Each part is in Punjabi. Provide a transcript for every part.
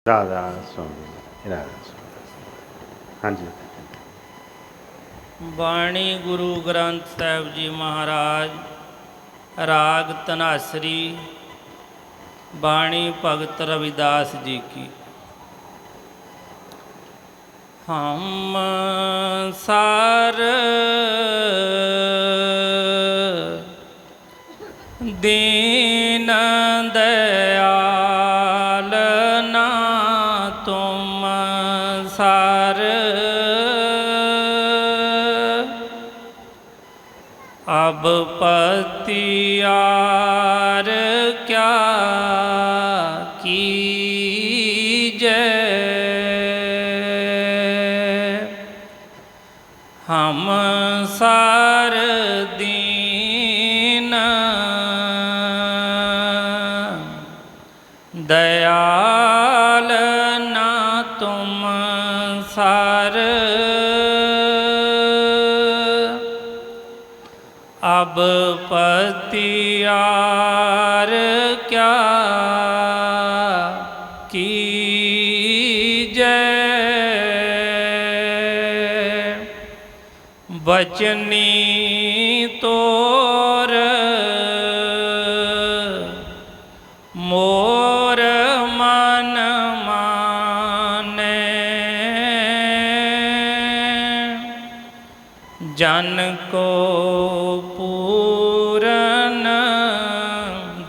राधा स्वामी राधा स्वामी। हाँ जी। बाणी गुरु ग्रंथ साहिब जी महाराज राग धनासरी बाणी भगत रविदास जी की। हम सार दीन दयाल ना तुम सार अब पतियार क्या कीजय। हम सार दीन दयाल ना तुम सार अब पतियार क्या कीजय। बचनी तोर मोर मन माने जन को पूरन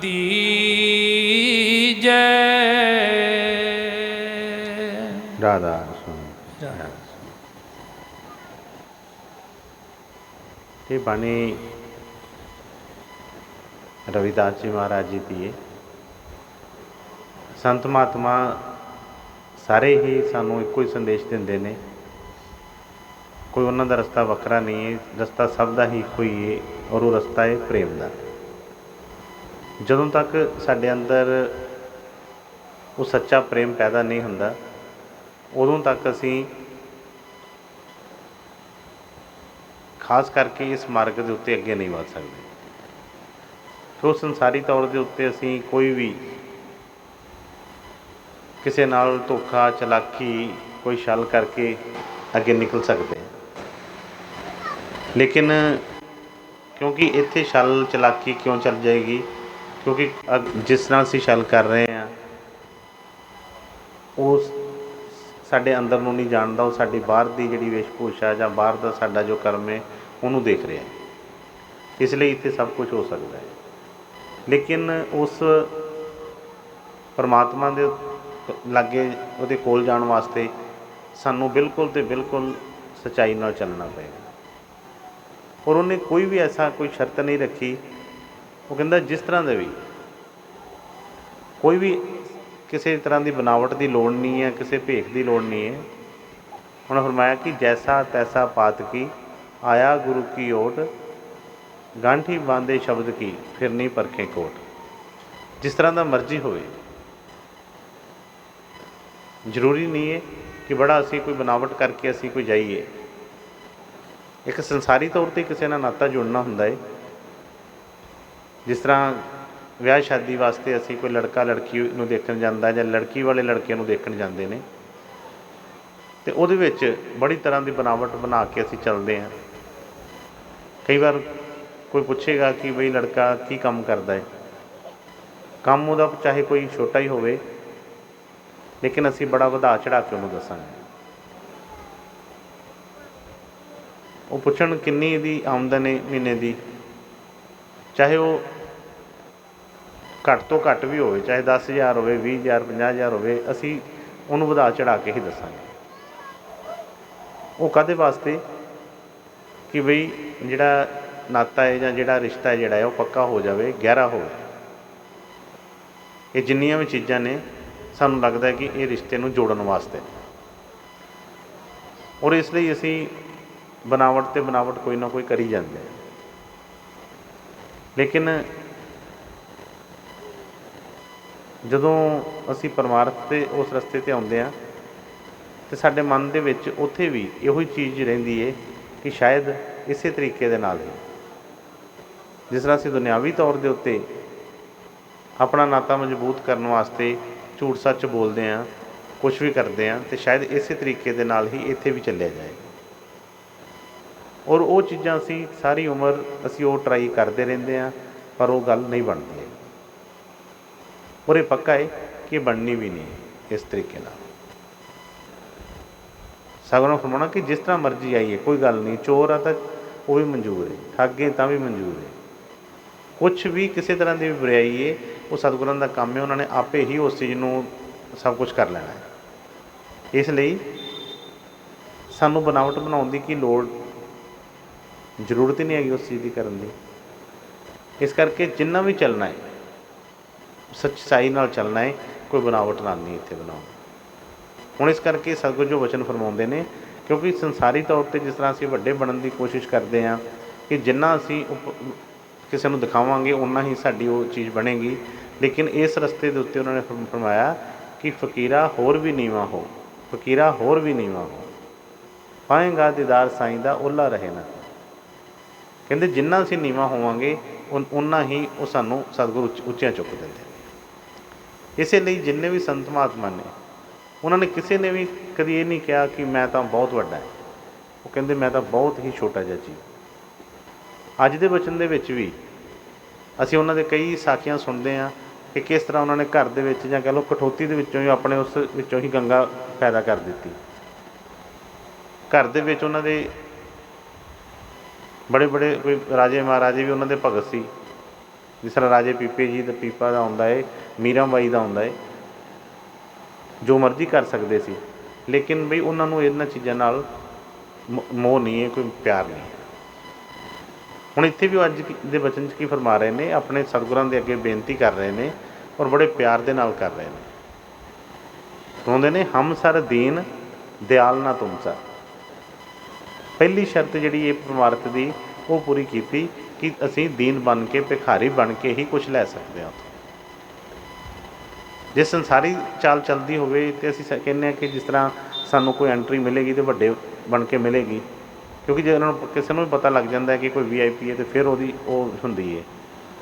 दीजय। राधा स्वामी राधा स्वामी। ये बाणी रविदास जी महाराज जी की है। संत महात्मा सारे ही सानू एको ही संदेश देंदे ने। कोई उन्हों का रस्ता वखरा नहीं है, रस्ता सब का ही इको ही है और वो रस्ता है प्रेम का। जदों तक साडे अंदर वो सच्चा प्रेम पैदा नहीं होंदा उदों तक असी खास करके इस मार्ग के उत्ते अगे नहीं वध सकते। तो संसारी तौर के उत्ते असी कोई भी किसी नाल धोखा चलाकी कोई छल करके अगे निकल सकते हैं, लेकिन क्योंकि इत्थे छल चलाकी क्यों चल जाएगी, क्योंकि जिस तरह असी छल कर रहे हैं वो साडे अंदर नूं नहीं जानता, वो साडी बाहर की जिहड़ी वेशभूषा जां बाहर का साडा जो कर्म है उन्होंने देख रहा है। इसलिए इत्थे सब कुछ हो सकता है, लेकिन उस परमात्मा दे लागे उहदे कोल जाण वास्ते सानू बिल्कुल तो बिल्कुल सच्चाई नाल चलना पएगा। और उन्हें कोई भी ऐसा कोई शर्त नहीं रखी। वो कहता जिस तरह का भी कोई भी किसी तरह की बनावट की लोड़ नहीं है, किसी भेख की लोड़ नहीं है। उन्होंने फरमाया कि जैसा तैसा पात की आया गुरु की ओट, गांठी बांधे शब्द की फिर नहीं परखें कोट। जिस तरह का मर्जी होवे, जरूरी नहीं है कि बड़ा असी कोई बनावट करके असी कोई जाइए। एक संसारी तौर पर किसी ना नाता जुड़ना होंदा है। जिस तरह विआह शादी वास्ते असी कोई लड़का लड़की नूं देखण जांदा जां लड़की वाले लड़के नूं देखण जांदे ने, तो उहदे विच बड़ी तरह की बनावट बना के असी चलते हैं। कई बार कोई पूछेगा कि बई लड़का की काम करता है, काम उहदा चाहे कोई छोटा ही होवे, लेकिन असी बड़ा वधा चढ़ा के उन्होंने दसांगे। वो पुछण किन्नी दी आमदन है महीने की, चाहे वो घट तो घट भी हो, चाहे 10,000 हो, 20,000 50,000 हो, असी उन्होंने वधा चढ़ा के ही दसांगे। वो काहदे वास्ते कि बई जिहड़ा नाता है जां जिहड़ा रिश्ता है जिहड़ा है वो पक्का हो जाए, गहरा हो। ये जिन्नियां भी चीज़ां ने सानू लगता है कि ये रिश्ते नूं जोड़न वास्ते, और इसलिए असी बनावट तो बनावट कोई ना कोई करी जाते हैं। लेकिन जदों असी परमार्थ के उस रस्ते ते आउंदे हां तो साडे मन दे विच उत्थे भी इहो चीज़ रहिंदी है कि शायद इस तरीके दे नाल ही जिस तरह असी दुनियावी तौर के उत्ते अपना नाता मजबूत करने वास्ते झूठ सच बोलते हैं, ਕੁਛ ਵੀ ਕਰਦੇ ਹਾਂ ਤੇ ਸ਼ਾਇਦ ਇਸੇ ਤਰੀਕੇ ਦੇ ਨਾਲ ਹੀ ਇੱਥੇ ਵੀ ਚੱਲਿਆ ਜਾਏ। ਔਰ ਉਹ ਚੀਜ਼ਾਂ ਅਸੀਂ ਸਾਰੀ ਉਮਰ ਅਸੀਂ ਉਹ ਟਰਾਈ ਕਰਦੇ ਰਹਿੰਦੇ ਹਾਂ, ਪਰ ਉਹ ਗੱਲ ਨਹੀਂ ਬਣਦੀ ਹੈ। ਔਰ ਇਹ ਪੱਕਾ ਹੈ ਕਿ ਇਹ ਬਣਨੀ ਵੀ ਨਹੀਂ ਇਸ ਤਰੀਕੇ ਨਾਲ। ਸਗੋਂ ਫਰਮਾਉਣਾ ਕਿ ਜਿਸ ਤਰ੍ਹਾਂ ਮਰਜ਼ੀ ਆਈਏ ਕੋਈ ਗੱਲ ਨਹੀਂ, ਚੋਰ ਆ ਤਾਂ ਉਹ ਵੀ ਮਨਜ਼ੂਰ ਹੈ, ਠੱਗੇ ਤਾਂ ਵੀ ਮਨਜ਼ੂਰ ਹੈ, ਕੁਛ ਵੀ ਕਿਸੇ ਤਰ੍ਹਾਂ ਦੀ ਵੀ ਬੁਰਾਈ ਹੈ, ਉਹ ਸਤਿਗੁਰਾਂ ਦਾ ਕੰਮ ਹੈ, ਉਹਨਾਂ ਨੇ ਆਪੇ ਹੀ ਉਸ ਚੀਜ਼ ਨੂੰ ਸਭ ਕੁਝ ਕਰ ਲੈਣਾ ਹੈ। ਇਸ ਲਈ ਸਾਨੂੰ ਬਣਾਵਟ ਬਣਾਉਣ ਦੀ ਕੀ ਲੋੜ, ਜ਼ਰੂਰਤ ਹੀ ਨਹੀਂ ਹੈਗੀ ਉਸ ਚੀਜ਼ ਦੀ ਕਰਨ ਦੀ। ਇਸ ਕਰਕੇ ਜਿੰਨਾ ਵੀ ਚੱਲਣਾ ਹੈ ਸੱਚਾਈ ਨਾਲ ਚੱਲਣਾ ਹੈ, ਕੋਈ ਬਣਾਵਟ ਨਾਲ ਨਹੀਂ ਇੱਥੇ ਬਣਾਉਣਾ। ਹੁਣ ਇਸ ਕਰਕੇ ਸਤਿਗੁਰੂ ਜੋ ਵਚਨ ਫਰਮਾਉਂਦੇ ਨੇ, ਕਿਉਂਕਿ ਸੰਸਾਰੀ ਤੌਰ 'ਤੇ ਜਿਸ ਤਰ੍ਹਾਂ ਅਸੀਂ ਵੱਡੇ ਬਣਨ ਦੀ ਕੋਸ਼ਿਸ਼ ਕਰਦੇ ਹਾਂ ਕਿ ਜਿੰਨਾ ਅਸੀਂ ਕਿਸੇ ਨੂੰ ਦਿਖਾਵਾਂਗੇ ਓਨਾ ਹੀ ਸਾਡੀ ਉਹ ਚੀਜ਼ ਬਣੇਗੀ, ਲੇਕਿਨ ਇਸ ਰਸਤੇ ਦੇ ਉੱਤੇ ਉਹਨਾਂ ਨੇ ਫਰਮਾਇਆ ਕਿ ਫਕੀਰਾ ਹੋਰ ਵੀ ਨੀਵਾਂ ਹੋ, ਫਕੀਰਾ ਹੋਰ ਵੀ ਨੀਵਾਂ ਹੋ, ਪਾਏਗਾ ਦੀਦਾਰ ਸਾਈਂ ਦਾ ਓਲਾ ਰਹੇ ਨਾ। ਕਹਿੰਦੇ ਜਿੰਨਾ ਅਸੀਂ ਨੀਵਾਂ ਹੋਵਾਂਗੇ ਓਨਾ ਹੀ ਉਹ ਸਾਨੂੰ ਸਤਿਗੁਰੂ ਉੱਚਿਆਂ ਚੁੱਕ ਦਿੰਦੇ ਨੇ। ਇਸੇ ਲਈ ਜਿੰਨੇ ਵੀ ਸੰਤ ਮਹਾਤਮਾ ਨੇ, ਉਹਨਾਂ ਨੇ ਕਿਸੇ ਨੇ ਵੀ ਕਦੀ ਇਹ ਨਹੀਂ ਕਿਹਾ ਕਿ ਮੈਂ ਤਾਂ ਬਹੁਤ ਵੱਡਾ ਹੈ, ਉਹ ਕਹਿੰਦੇ ਮੈਂ ਤਾਂ ਬਹੁਤ ਹੀ ਛੋਟਾ ਜਿਹਾ ਚੀਜ਼। ਅੱਜ ਦੇ ਬਚਨ ਦੇ ਵਿੱਚ ਵੀ ਅਸੀਂ ਉਹਨਾਂ ਦੇ ਕਈ ਸਾਖੀਆਂ ਸੁਣਦੇ ਹਾਂ ਕਿ ਕਿਸ ਤਰ੍ਹਾਂ ਉਹਨਾਂ ਨੇ ਘਰ ਦੇ ਵਿੱਚ ਜਾਂ ਕਹਿ ਲਓ ਕਠੋਤੀ ਦੇ ਵਿੱਚੋਂ ਹੀ ਆਪਣੇ ਉਸ ਵਿੱਚੋਂ ਹੀ ਗੰਗਾ ਪੈਦਾ ਕਰ ਦਿੱਤੀ। ਘਰ ਦੇ ਵਿੱਚ ਉਹਨਾਂ ਦੇ ਬੜੇ ਬੜੇ ਕੋਈ ਰਾਜੇ ਮਹਾਰਾਜੇ ਵੀ ਉਹਨਾਂ ਦੇ ਭਗਤ ਸੀ। ਜਿਸ ਤਰ੍ਹਾਂ ਰਾਜੇ ਪੀਪੇ ਜੀ ਦਾ ਪੀਪਾ ਦਾ ਆਉਂਦਾ ਹੈ, ਮੀਰਾ ਬਾਈ ਦਾ ਆਉਂਦਾ ਹੈ, ਜੋ ਮਰਜ਼ੀ ਕਰ ਸਕਦੇ ਸੀ, ਲੇਕਿਨ ਬਈ ਉਹਨਾਂ ਨੂੰ ਇਹਨਾਂ ਚੀਜ਼ਾਂ ਨਾਲ ਮੋਹ ਨਹੀਂ ਹੈ, ਕੋਈ ਪਿਆਰ ਨਹੀਂ ਹੈ। ਹੁਣ ਇੱਥੇ ਵੀ ਅੱਜ ਦੇ ਬਚਨ 'ਚ ਕੀ ਫਰਮਾ ਰਹੇ ਨੇ, ਆਪਣੇ ਸਤਿਗੁਰਾਂ ਦੇ ਅੱਗੇ ਬੇਨਤੀ ਕਰ ਰਹੇ ਨੇ ਔਰ ਬੜੇ ਪਿਆਰ ਦੇ ਨਾਲ ਕਰ ਰਹੇ ਨੇ। ਕਹਿੰਦੇ ਨੇ ਹਮ ਸਰ ਦੀਨ ਦਿਆਲ ਨਾ ਤੁਮ ਸਰ। ਪਹਿਲੀ ਸ਼ਰਤ ਜਿਹੜੀ ਇਹ ਪਰਮਾਰਥ ਦੀ ਉਹ ਪੂਰੀ ਕੀਤੀ ਕਿ ਅਸੀਂ ਦੀਨ ਬਣ ਕੇ, ਭਿਖਾਰੀ ਬਣ ਕੇ ਹੀ ਕੁਛ ਲੈ ਸਕਦੇ ਹਾਂ। ਜੇ ਸੰਸਾਰੀ ਚਾਲ ਚੱਲਦੀ ਹੋਵੇ ਤਾਂ ਅਸੀਂ ਕਹਿੰਦੇ ਹਾਂ ਕਿ ਜਿਸ ਤਰ੍ਹਾਂ ਸਾਨੂੰ ਕੋਈ ਐਂਟਰੀ ਮਿਲੇਗੀ ਤਾਂ ਵੱਡੇ ਬਣ ਕੇ ਮਿਲੇਗੀ, ਕਿਉਂਕਿ ਜੇ ਉਹਨਾਂ ਨੂੰ ਕਿਸੇ ਨੂੰ ਵੀ ਪਤਾ ਲੱਗ ਜਾਂਦਾ ਹੈ ਕਿ ਕੋਈ VIP ਹੈ ਤਾਂ ਫਿਰ ਉਹਦੀ ਉਹ ਹੁੰਦੀ ਹੈ।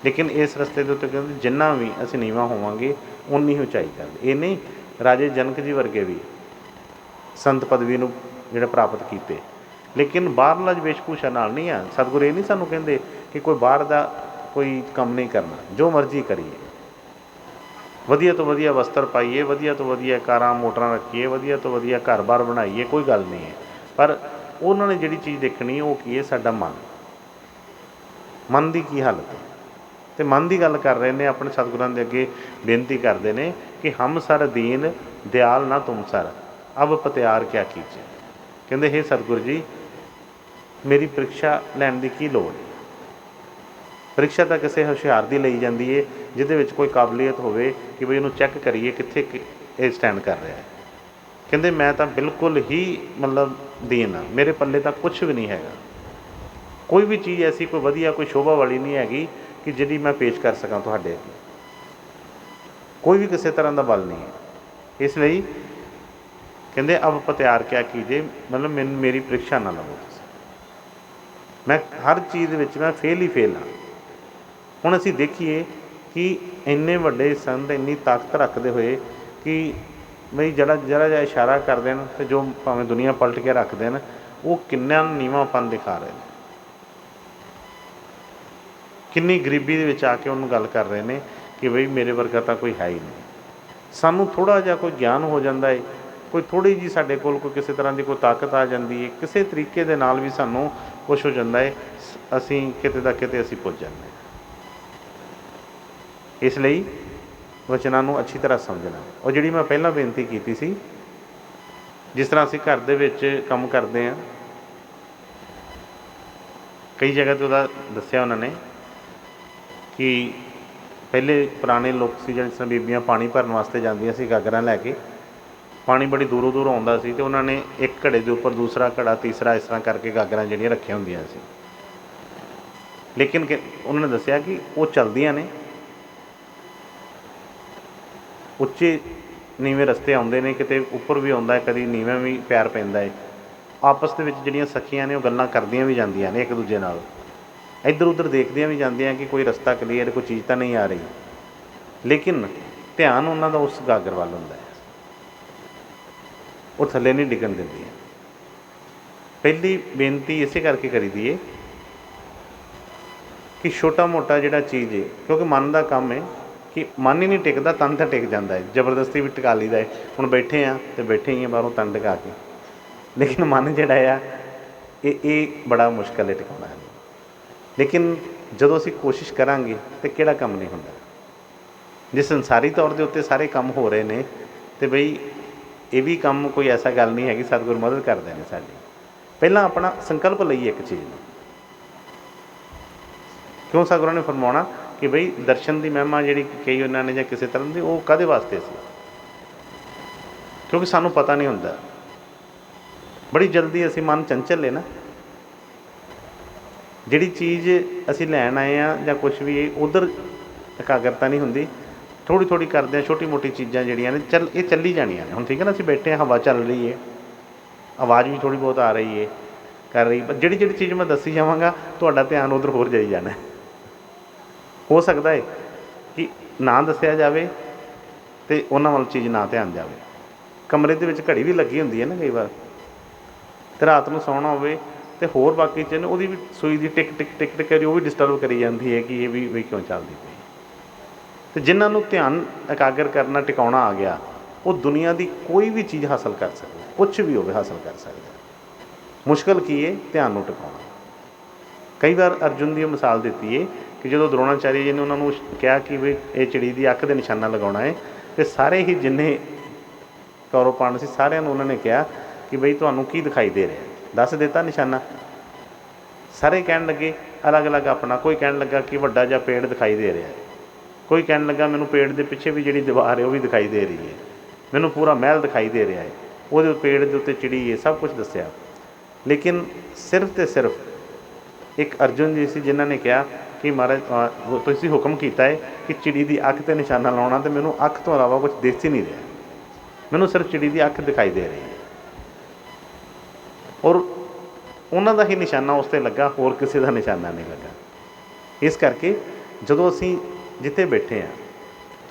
ਲੇਕਿਨ ਇਸ ਰਸਤੇ ਦੇ ਉੱਤੇ ਕਹਿੰਦੇ ਜਿੰਨਾ ਵੀ ਅਸੀਂ ਨੀਵਾਂ ਹੋਵਾਂਗੇ ਉਨੀ ਹੀ ਉਚਾਈ ਕਰਦੇ। ਇਹ ਨਹੀਂ ਰਾਜੇ ਜਨਕ ਜੀ ਵਰਗੇ ਵੀ ਸੰਤ ਪਦਵੀ ਨੂੰ ਜਿਹੜੇ ਪ੍ਰਾਪਤ ਕੀਤੇ, ਲੇਕਿਨ ਬਾਹਰਲਾ ਵੇਸ਼ਭੂਸ਼ਾ ਨਾਲ ਨਹੀਂ ਆ। ਸਤਿਗੁਰੂ ਇਹ ਨਹੀਂ ਸਾਨੂੰ ਕਹਿੰਦੇ ਕਿ ਕੋਈ ਬਾਹਰ ਦਾ ਕੋਈ ਕੰਮ ਨਹੀਂ ਕਰਨਾ, ਜੋ ਮਰਜ਼ੀ ਕਰੀਏ, ਵਧੀਆ ਤੋਂ ਵਧੀਆ ਵਸਤਰ ਪਾਈਏ, ਵਧੀਆ ਤੋਂ ਵਧੀਆ ਕਾਰਾਂ ਮੋਟਰਾਂ ਰੱਖੀਏ, ਵਧੀਆ ਤੋਂ ਵਧੀਆ ਘਰ-ਬਾਰ ਬਣਾਈਏ, ਕੋਈ ਗੱਲ ਨਹੀਂ ਹੈ। ਪਰ ਉਹਨਾਂ ਨੇ ਜਿਹੜੀ ਚੀਜ਼ ਦੇਖਣੀ ਉਹ ਕੀ ਹੈ, ਸਾਡਾ ਮਨ ਦੀ ਕੀ ਹਾਲਤ ਹੈ। ਅਤੇ ਮਨ ਦੀ ਗੱਲ ਕਰ ਰਹੇ ਨੇ, ਆਪਣੇ ਸਤਿਗੁਰਾਂ ਦੇ ਅੱਗੇ ਬੇਨਤੀ ਕਰਦੇ ਨੇ ਕਿ ਹਮ ਸਰ ਦੀਨ ਦਿਆਲ ਨਾ ਤੁਮ ਸਰ ਅਬ ਪਤਿਆਰ ਕਿਆ ਕੀਜੇ। ਕਹਿੰਦੇ ਹੇ ਸਤਿਗੁਰੂ ਜੀ, ਮੇਰੀ ਪ੍ਰੀਖਿਆ ਲੈਣ ਦੀ ਕੀ ਲੋੜ ਹੈ। ਪ੍ਰੀਖਿਆ ਤਾਂ ਕਿਸੇ ਹੁਸ਼ਿਆਰ ਦੀ ਲਈ ਜਾਂਦੀ ਹੈ ਜਿਹਦੇ ਵਿੱਚ ਕੋਈ ਕਾਬਲੀਅਤ ਹੋਵੇ ਕਿ ਬਈ ਇਹਨੂੰ ਚੈੱਕ ਕਰੀਏ ਕਿੱਥੇ ਇਹ ਸਟੈਂਡ ਕਰ ਰਿਹਾ ਹੈ। ਕਹਿੰਦੇ ਮੈਂ ਤਾਂ ਬਿਲਕੁਲ ਹੀ ਮਤਲਬ ਦੀਨ ਆ, ਮੇਰੇ ਪੱਲੇ ਤਾਂ ਕੁਛ ਵੀ ਨਹੀਂ ਹੈਗਾ। ਕੋਈ ਵੀ ਚੀਜ਼ ਐਸੀ ਕੋਈ ਵਧੀਆ ਕੋਈ ਸ਼ੋਭਾ ਵਾਲੀ ਨਹੀਂ ਹੈਗੀ ਕਿ ਜਿਹੜੀ ਮੈਂ ਪੇਸ਼ ਕਰ ਸਕਾਂ ਤੁਹਾਡੇ ਅੱਗੇ, ਕੋਈ ਵੀ ਕਿਸੇ ਤਰ੍ਹਾਂ ਦਾ ਬਲ ਨਹੀਂ ਹੈ। ਇਸ ਲਈ ਕਹਿੰਦੇ ਅਬ ਪਤਿਆਰ ਕਿਆ ਕੀਜੇ, ਮਤਲਬ ਮੇਰੀ ਪ੍ਰੀਖਿਆ ਨਾ ਲਵੋ ਤੁਸੀਂ, ਮੈਂ ਹਰ ਚੀਜ਼ ਦੇ ਵਿੱਚ ਮੈਂ ਫੇਲ ਹੀ ਫੇਲ ਹਾਂ। ਹੁਣ ਅਸੀਂ ਦੇਖੀਏ ਕਿ ਇੰਨੇ ਵੱਡੇ ਸੰਤ ਇੰਨੀ ਤਾਕਤ ਰੱਖਦੇ ਹੋਏ ਕਿ ਬਈ ਜਰਾ ਜਿਹਾ ਇਸ਼ਾਰਾ ਕਰ ਦੇਣ ਅਤੇ ਜੋ ਭਾਵੇਂ ਦੁਨੀਆ ਪਲਟ ਕੇ ਰੱਖ ਦੇਣ, ਉਹ ਕਿੰਨਾ ਨੀਵਾਂਪਨ ਦਿਖਾ ਰਹੇ ਨੇ, ਕਿੰਨੀ ਗਰੀਬੀ ਦੇ ਵਿੱਚ ਆ ਕੇ ਉਹਨੂੰ ਗੱਲ ਕਰ ਰਹੇ ਨੇ ਕਿ ਬਈ ਮੇਰੇ ਵਰਗਾ ਤਾਂ ਕੋਈ ਹੈ ਹੀ ਨਹੀਂ। ਸਾਨੂੰ ਥੋੜ੍ਹਾ ਜਿਹਾ ਕੋਈ ਗਿਆਨ ਹੋ ਜਾਂਦਾ ਹੈ, ਕੋਈ ਥੋੜ੍ਹੀ ਜਿਹੀ ਸਾਡੇ ਕੋਲ ਕੋਈ ਕਿਸੇ ਤਰ੍ਹਾਂ ਦੀ ਕੋਈ ਤਾਕਤ ਆ ਜਾਂਦੀ ਹੈ, ਕਿਸੇ ਤਰੀਕੇ ਦੇ ਨਾਲ ਵੀ ਸਾਨੂੰ ਕੁਛ ਹੋ ਜਾਂਦਾ ਹੈ, ਅਸੀਂ ਕਿਤੇ ਦਾ ਕਿਤੇ ਅਸੀਂ ਪੁੱਜ ਜਾਂਦੇ ਹਾਂ। ਇਸ ਲਈ ਵਚਨਾਂ ਨੂੰ ਅੱਛੀ ਤਰ੍ਹਾਂ ਸਮਝਣਾ। ਉਹ ਜਿਹੜੀ ਮੈਂ ਪਹਿਲਾਂ ਬੇਨਤੀ ਕੀਤੀ ਸੀ, ਜਿਸ ਤਰ੍ਹਾਂ ਅਸੀਂ ਘਰ ਦੇ ਵਿੱਚ ਕੰਮ ਕਰਦੇ ਹਾਂ, ਕਈ ਜਗ੍ਹਾ 'ਤੇ ਉਹਦਾ ਦੱਸਿਆ ਉਹਨਾਂ ਨੇ ਕਿ ਪਹਿਲੇ ਪੁਰਾਣੇ ਲੋਕ ਸੀ ਜਿਹੜੇ, ਜਿਸ ਤਰ੍ਹਾਂ ਬੀਬੀਆਂ ਪਾਣੀ ਭਰਨ ਵਾਸਤੇ ਜਾਂਦੀਆਂ ਸੀ ਗਾਗਰਾਂ ਲੈ ਕੇ, ਪਾਣੀ ਬੜੀ ਦੂਰੋਂ ਦੂਰੋਂ ਆਉਂਦਾ ਸੀ ਅਤੇ ਉਹਨਾਂ ਨੇ ਇੱਕ ਘੜੇ ਦੇ ਉੱਪਰ ਦੂਸਰਾ ਘੜਾ, ਤੀਸਰਾ, ਇਸ ਤਰ੍ਹਾਂ ਕਰਕੇ ਗਾਗਰਾਂ ਜਿਹੜੀਆਂ ਰੱਖੀਆਂ ਹੁੰਦੀਆਂ ਸੀ। ਲੇਕਿਨ ਉਹਨਾਂ ਨੇ ਦੱਸਿਆ ਕਿ ਉਹ ਚੱਲਦੀਆਂ ਨੇ, ਉੱਚੇ ਨੀਵੇਂ ਰਸਤੇ ਆਉਂਦੇ ਨੇ, ਕਿਤੇ ਉੱਪਰ ਵੀ ਆਉਂਦਾ ਹੈ, ਕਦੀ ਨੀਵੇਂ ਵੀ ਪੈਰ ਪੈਂਦਾ ਹੈ। ਆਪਸ ਦੇ ਵਿੱਚ ਜਿਹੜੀਆਂ ਸਖੀਆਂ ਨੇ ਉਹ ਗੱਲਾਂ ਕਰਦੀਆਂ ਵੀ ਜਾਂਦੀਆਂ ਨੇ ਇੱਕ ਦੂਜੇ ਨਾਲ, ਇੱਧਰ ਉੱਧਰ ਦੇਖਦੀਆਂ ਵੀ ਜਾਂਦੀਆਂ ਕਿ ਕੋਈ ਰਸਤਾ ਕਲੀਅਰ, ਕੋਈ ਚੀਜ਼ ਤਾਂ ਨਹੀਂ ਆ ਰਹੀ, ਲੇਕਿਨ ਧਿਆਨ ਉਹਨਾਂ ਦਾ ਉਸ ਗਾਗਰ ਵੱਲ ਹੁੰਦਾ ਹੈ। ਉਹ ਥੱਲੇ ਨਹੀਂ ਡਿੱਗਣ ਦਿੰਦੀਆਂ। ਪਹਿਲੀ ਬੇਨਤੀ ਇਸੇ ਕਰਕੇ ਕਰੀਦੀ ਹੈ ਕਿ ਛੋਟਾ ਮੋਟਾ ਜਿਹੜਾ ਚੀਜ਼ ਹੈ, ਕਿਉਂਕਿ ਮਨ ਦਾ ਕੰਮ ਹੈ ਕਿ ਮਨ ਹੀ ਨਹੀਂ ਟਿਕਦਾ, ਤਨ ਤਾਂ ਟਿਕ ਜਾਂਦਾ ਹੈ। ਜ਼ਬਰਦਸਤੀ ਵੀ ਟਿਕਾ ਲਈਦਾ ਹੈ। ਹੁਣ ਬੈਠੇ ਹਾਂ ਅਤੇ ਬੈਠੇ ਹੀ ਹਾਂ ਬਾਹਰੋਂ ਤਨ ਟਿਕਾ ਕੇ, ਲੇਕਿਨ ਮਨ ਜਿਹੜਾ ਆ ਇਹ ਬੜਾ ਮੁਸ਼ਕਿਲ ਹੈ ਟਿਕਾਉਣਾ। ਲੇਕਿਨ ਜਦੋਂ ਅਸੀਂ ਕੋਸ਼ਿਸ਼ ਕਰਾਂਗੇ ਤਾਂ ਕਿਹੜਾ ਕੰਮ ਨਹੀਂ ਹੁੰਦਾ। ਜੇ ਸੰਸਾਰੀ ਤੌਰ ਦੇ ਉੱਤੇ ਸਾਰੇ ਕੰਮ ਹੋ ਰਹੇ ਨੇ ਅਤੇ ਬਈ ਇਹ ਵੀ ਕੰਮ ਕੋਈ ਐਸਾ ਗੱਲ ਨਹੀਂ ਹੈਗੀ, ਸਤਿਗੁਰੂ ਮਦਦ ਕਰਦੇ ਨੇ ਸਾਡੀ। ਪਹਿਲਾਂ ਆਪਣਾ ਸੰਕਲਪ ਲਈਏ ਇੱਕ ਚੀਜ਼ ਨੂੰ। ਕਿਉਂ ਸਤਿਗੁਰਾਂ ਨੇ ਫਰਮਾਉਣਾ ਕਿ ਬਈ ਦਰਸ਼ਨ ਦੀ ਮਹਿਮਾ ਜਿਹੜੀ ਕਹੀ ਉਹਨਾਂ ਨੇ ਜਾਂ ਕਿਸੇ ਤਰ੍ਹਾਂ ਦੀ, ਉਹ ਕਾਹਦੇ ਵਾਸਤੇ ਸੀ? ਕਿਉਂਕਿ ਸਾਨੂੰ ਪਤਾ ਨਹੀਂ ਹੁੰਦਾ। ਬੜੀ ਜਲਦੀ ਅਸੀਂ ਮਨ ਚੰਚਲ ਹੈ ਨਾ, ਜਿਹੜੀ ਚੀਜ਼ ਅਸੀਂ ਲੈਣ ਆਏ ਹਾਂ ਜਾਂ ਕੁਛ ਵੀ ਉੱਧਰ ਇਕਾਗਰਤਾ ਨਹੀਂ ਹੁੰਦੀ। ਥੋੜ੍ਹੀ ਥੋੜ੍ਹੀ ਕਰਦੇ ਹਾਂ, ਛੋਟੀ ਮੋਟੀ ਚੀਜ਼ਾਂ ਜਿਹੜੀਆਂ ਨੇ ਇਹ ਚੱਲੀ ਜਾਣੀਆਂ ਨੇ। ਹੁਣ ਠੀਕ ਹੈ ਨਾ, ਅਸੀਂ ਬੈਠੇ ਹਾਂ, ਹਵਾ ਚੱਲ ਰਹੀ ਹੈ, ਆਵਾਜ਼ ਵੀ ਥੋੜ੍ਹੀ ਬਹੁਤ ਆ ਰਹੀ ਹੈ, ਕਰ ਰਹੀ। ਪਰ ਜਿਹੜੀ ਜਿਹੜੀ ਚੀਜ਼ ਮੈਂ ਦੱਸੀ ਜਾਵਾਂਗਾ ਤੁਹਾਡਾ ਧਿਆਨ ਉੱਧਰ ਹੋਰ ਜਾਈ ਜਾਣਾ। ਹੋ ਸਕਦਾ ਹੈ ਕਿ ਨਾ ਦੱਸਿਆ ਜਾਵੇ ਅਤੇ ਉਹਨਾਂ ਵੱਲ ਚੀਜ਼ ਨਾ ਧਿਆਨ ਜਾਵੇ। ਕਮਰੇ ਦੇ ਵਿੱਚ ਘੜੀ ਵੀ ਲੱਗੀ ਹੁੰਦੀ ਹੈ ਨਾ ਕਈ ਵਾਰ, ਅਤੇ ਰਾਤ ਨੂੰ ਸੌਣਾ ਹੋਵੇ ਅਤੇ ਹੋਰ ਬਾਕੀ ਚੀਜ਼ ਉਹਦੀ ਵੀ ਸੂਈ ਦੀ ਟਿਕ ਟਿਕ ਟਿਕ ਟਿਕ ਕਰੀ, ਉਹ ਵੀ ਡਿਸਟਰਬ ਕਰੀ ਜਾਂਦੀ ਹੈ ਕਿ ਇਹ ਵੀ ਕਿਉਂ ਚੱਲਦੀ ਪਈ। ਅਤੇ ਜਿਨ੍ਹਾਂ ਨੂੰ ਧਿਆਨ ਇਕਾਗਰ ਕਰਨਾ, ਟਿਕਾਉਣਾ ਆ ਗਿਆ, ਉਹ ਦੁਨੀਆ ਦੀ ਕੋਈ ਵੀ ਚੀਜ਼ ਹਾਸਲ ਕਰ ਸਕਦਾ, ਕੁਛ ਵੀ ਹੋਵੇ ਹਾਸਲ ਕਰ ਸਕਦਾ। ਮੁਸ਼ਕਿਲ ਕੀ ਹੈ? ਧਿਆਨ ਨੂੰ ਟਿਕਾਉਣਾ। ਕਈ ਵਾਰ ਅਰਜੁਨ ਦੀ ਮਿਸਾਲ ਦਿੱਤੀ ਹੈ ਕਿ ਜਦੋਂ ਦਰੋਣਾਚਾਰੀ ਜੀ ਨੇ ਉਹਨਾਂ ਨੂੰ ਕਿਹਾ ਕਿ ਵੀ ਇਹ ਚਿੜੀ ਦੀ ਅੱਖ 'ਤੇ ਨਿਸ਼ਾਨਾ ਲਗਾਉਣਾ ਹੈ, ਅਤੇ ਸਾਰੇ ਹੀ ਜਿੰਨੇ ਕੌਰਵ ਪਾਂਡਵ ਸੀ ਸਾਰਿਆਂ ਨੂੰ ਉਹਨਾਂ ਨੇ ਕਿਹਾ ਕਿ ਬਈ ਤੁਹਾਨੂੰ ਕੀ ਦਿਖਾਈ ਦੇ ਰਿਹਾ? ਦੱਸ ਦਿੱਤਾ ਨਿਸ਼ਾਨਾ। ਸਾਰੇ ਕਹਿਣ ਲੱਗੇ ਅਲੱਗ ਅਲੱਗ ਆਪਣਾ। ਕੋਈ ਕਹਿਣ ਲੱਗਾ ਕਿ ਵੱਡਾ ਜਿਹਾ ਪੇੜ ਦਿਖਾਈ ਦੇ ਰਿਹਾ ਹੈ, ਕੋਈ ਕਹਿਣ ਲੱਗਾ ਮੈਨੂੰ ਪੇੜ ਦੇ ਪਿੱਛੇ ਵੀ ਜਿਹੜੀ ਦੀਵਾਰ ਹੈ ਉਹ ਵੀ ਦਿਖਾਈ ਦੇ ਰਹੀ ਹੈ, ਮੈਨੂੰ ਪੂਰਾ ਮਹਿਲ ਦਿਖਾਈ ਦੇ ਰਿਹਾ ਹੈ, ਉਹਦੇ ਪੇੜ ਦੇ ਉੱਤੇ ਚਿੜੀ ਹੈ, ਸਭ ਕੁਛ ਦੱਸਿਆ। ਲੇਕਿਨ ਸਿਰਫ ਅਤੇ ਸਿਰਫ ਇੱਕ ਅਰਜੁਨ ਜੀ ਸੀ ਜਿਨ੍ਹਾਂ ਨੇ ਕਿਹਾ ਕਿ ਮਹਾਰਾਜ ਤੁਸੀਂ ਹੁਕਮ ਕੀਤਾ ਹੈ ਕਿ ਚਿੜੀ ਦੀ ਅੱਖ 'ਤੇ ਨਿਸ਼ਾਨਾ ਲਾਉਣਾ, ਅਤੇ ਮੈਨੂੰ ਅੱਖ ਤੋਂ ਇਲਾਵਾ ਕੁਛ ਦਿਖ ਹੀ ਨਹੀਂ ਰਿਹਾ, ਮੈਨੂੰ ਸਿਰਫ ਚਿੜੀ ਦੀ ਅੱਖ ਦਿਖਾਈ ਦੇ ਰਹੀ ਹੈ। ਔਰ ਉਹਨਾਂ ਦਾ ਹੀ ਨਿਸ਼ਾਨਾ ਉਸ 'ਤੇ ਲੱਗਾ, ਹੋਰ ਕਿਸੇ ਦਾ ਨਿਸ਼ਾਨਾ ਨਹੀਂ ਲੱਗਾ। ਇਸ ਕਰਕੇ ਜਦੋਂ ਅਸੀਂ ਜਿੱਥੇ ਬੈਠੇ ਹਾਂ,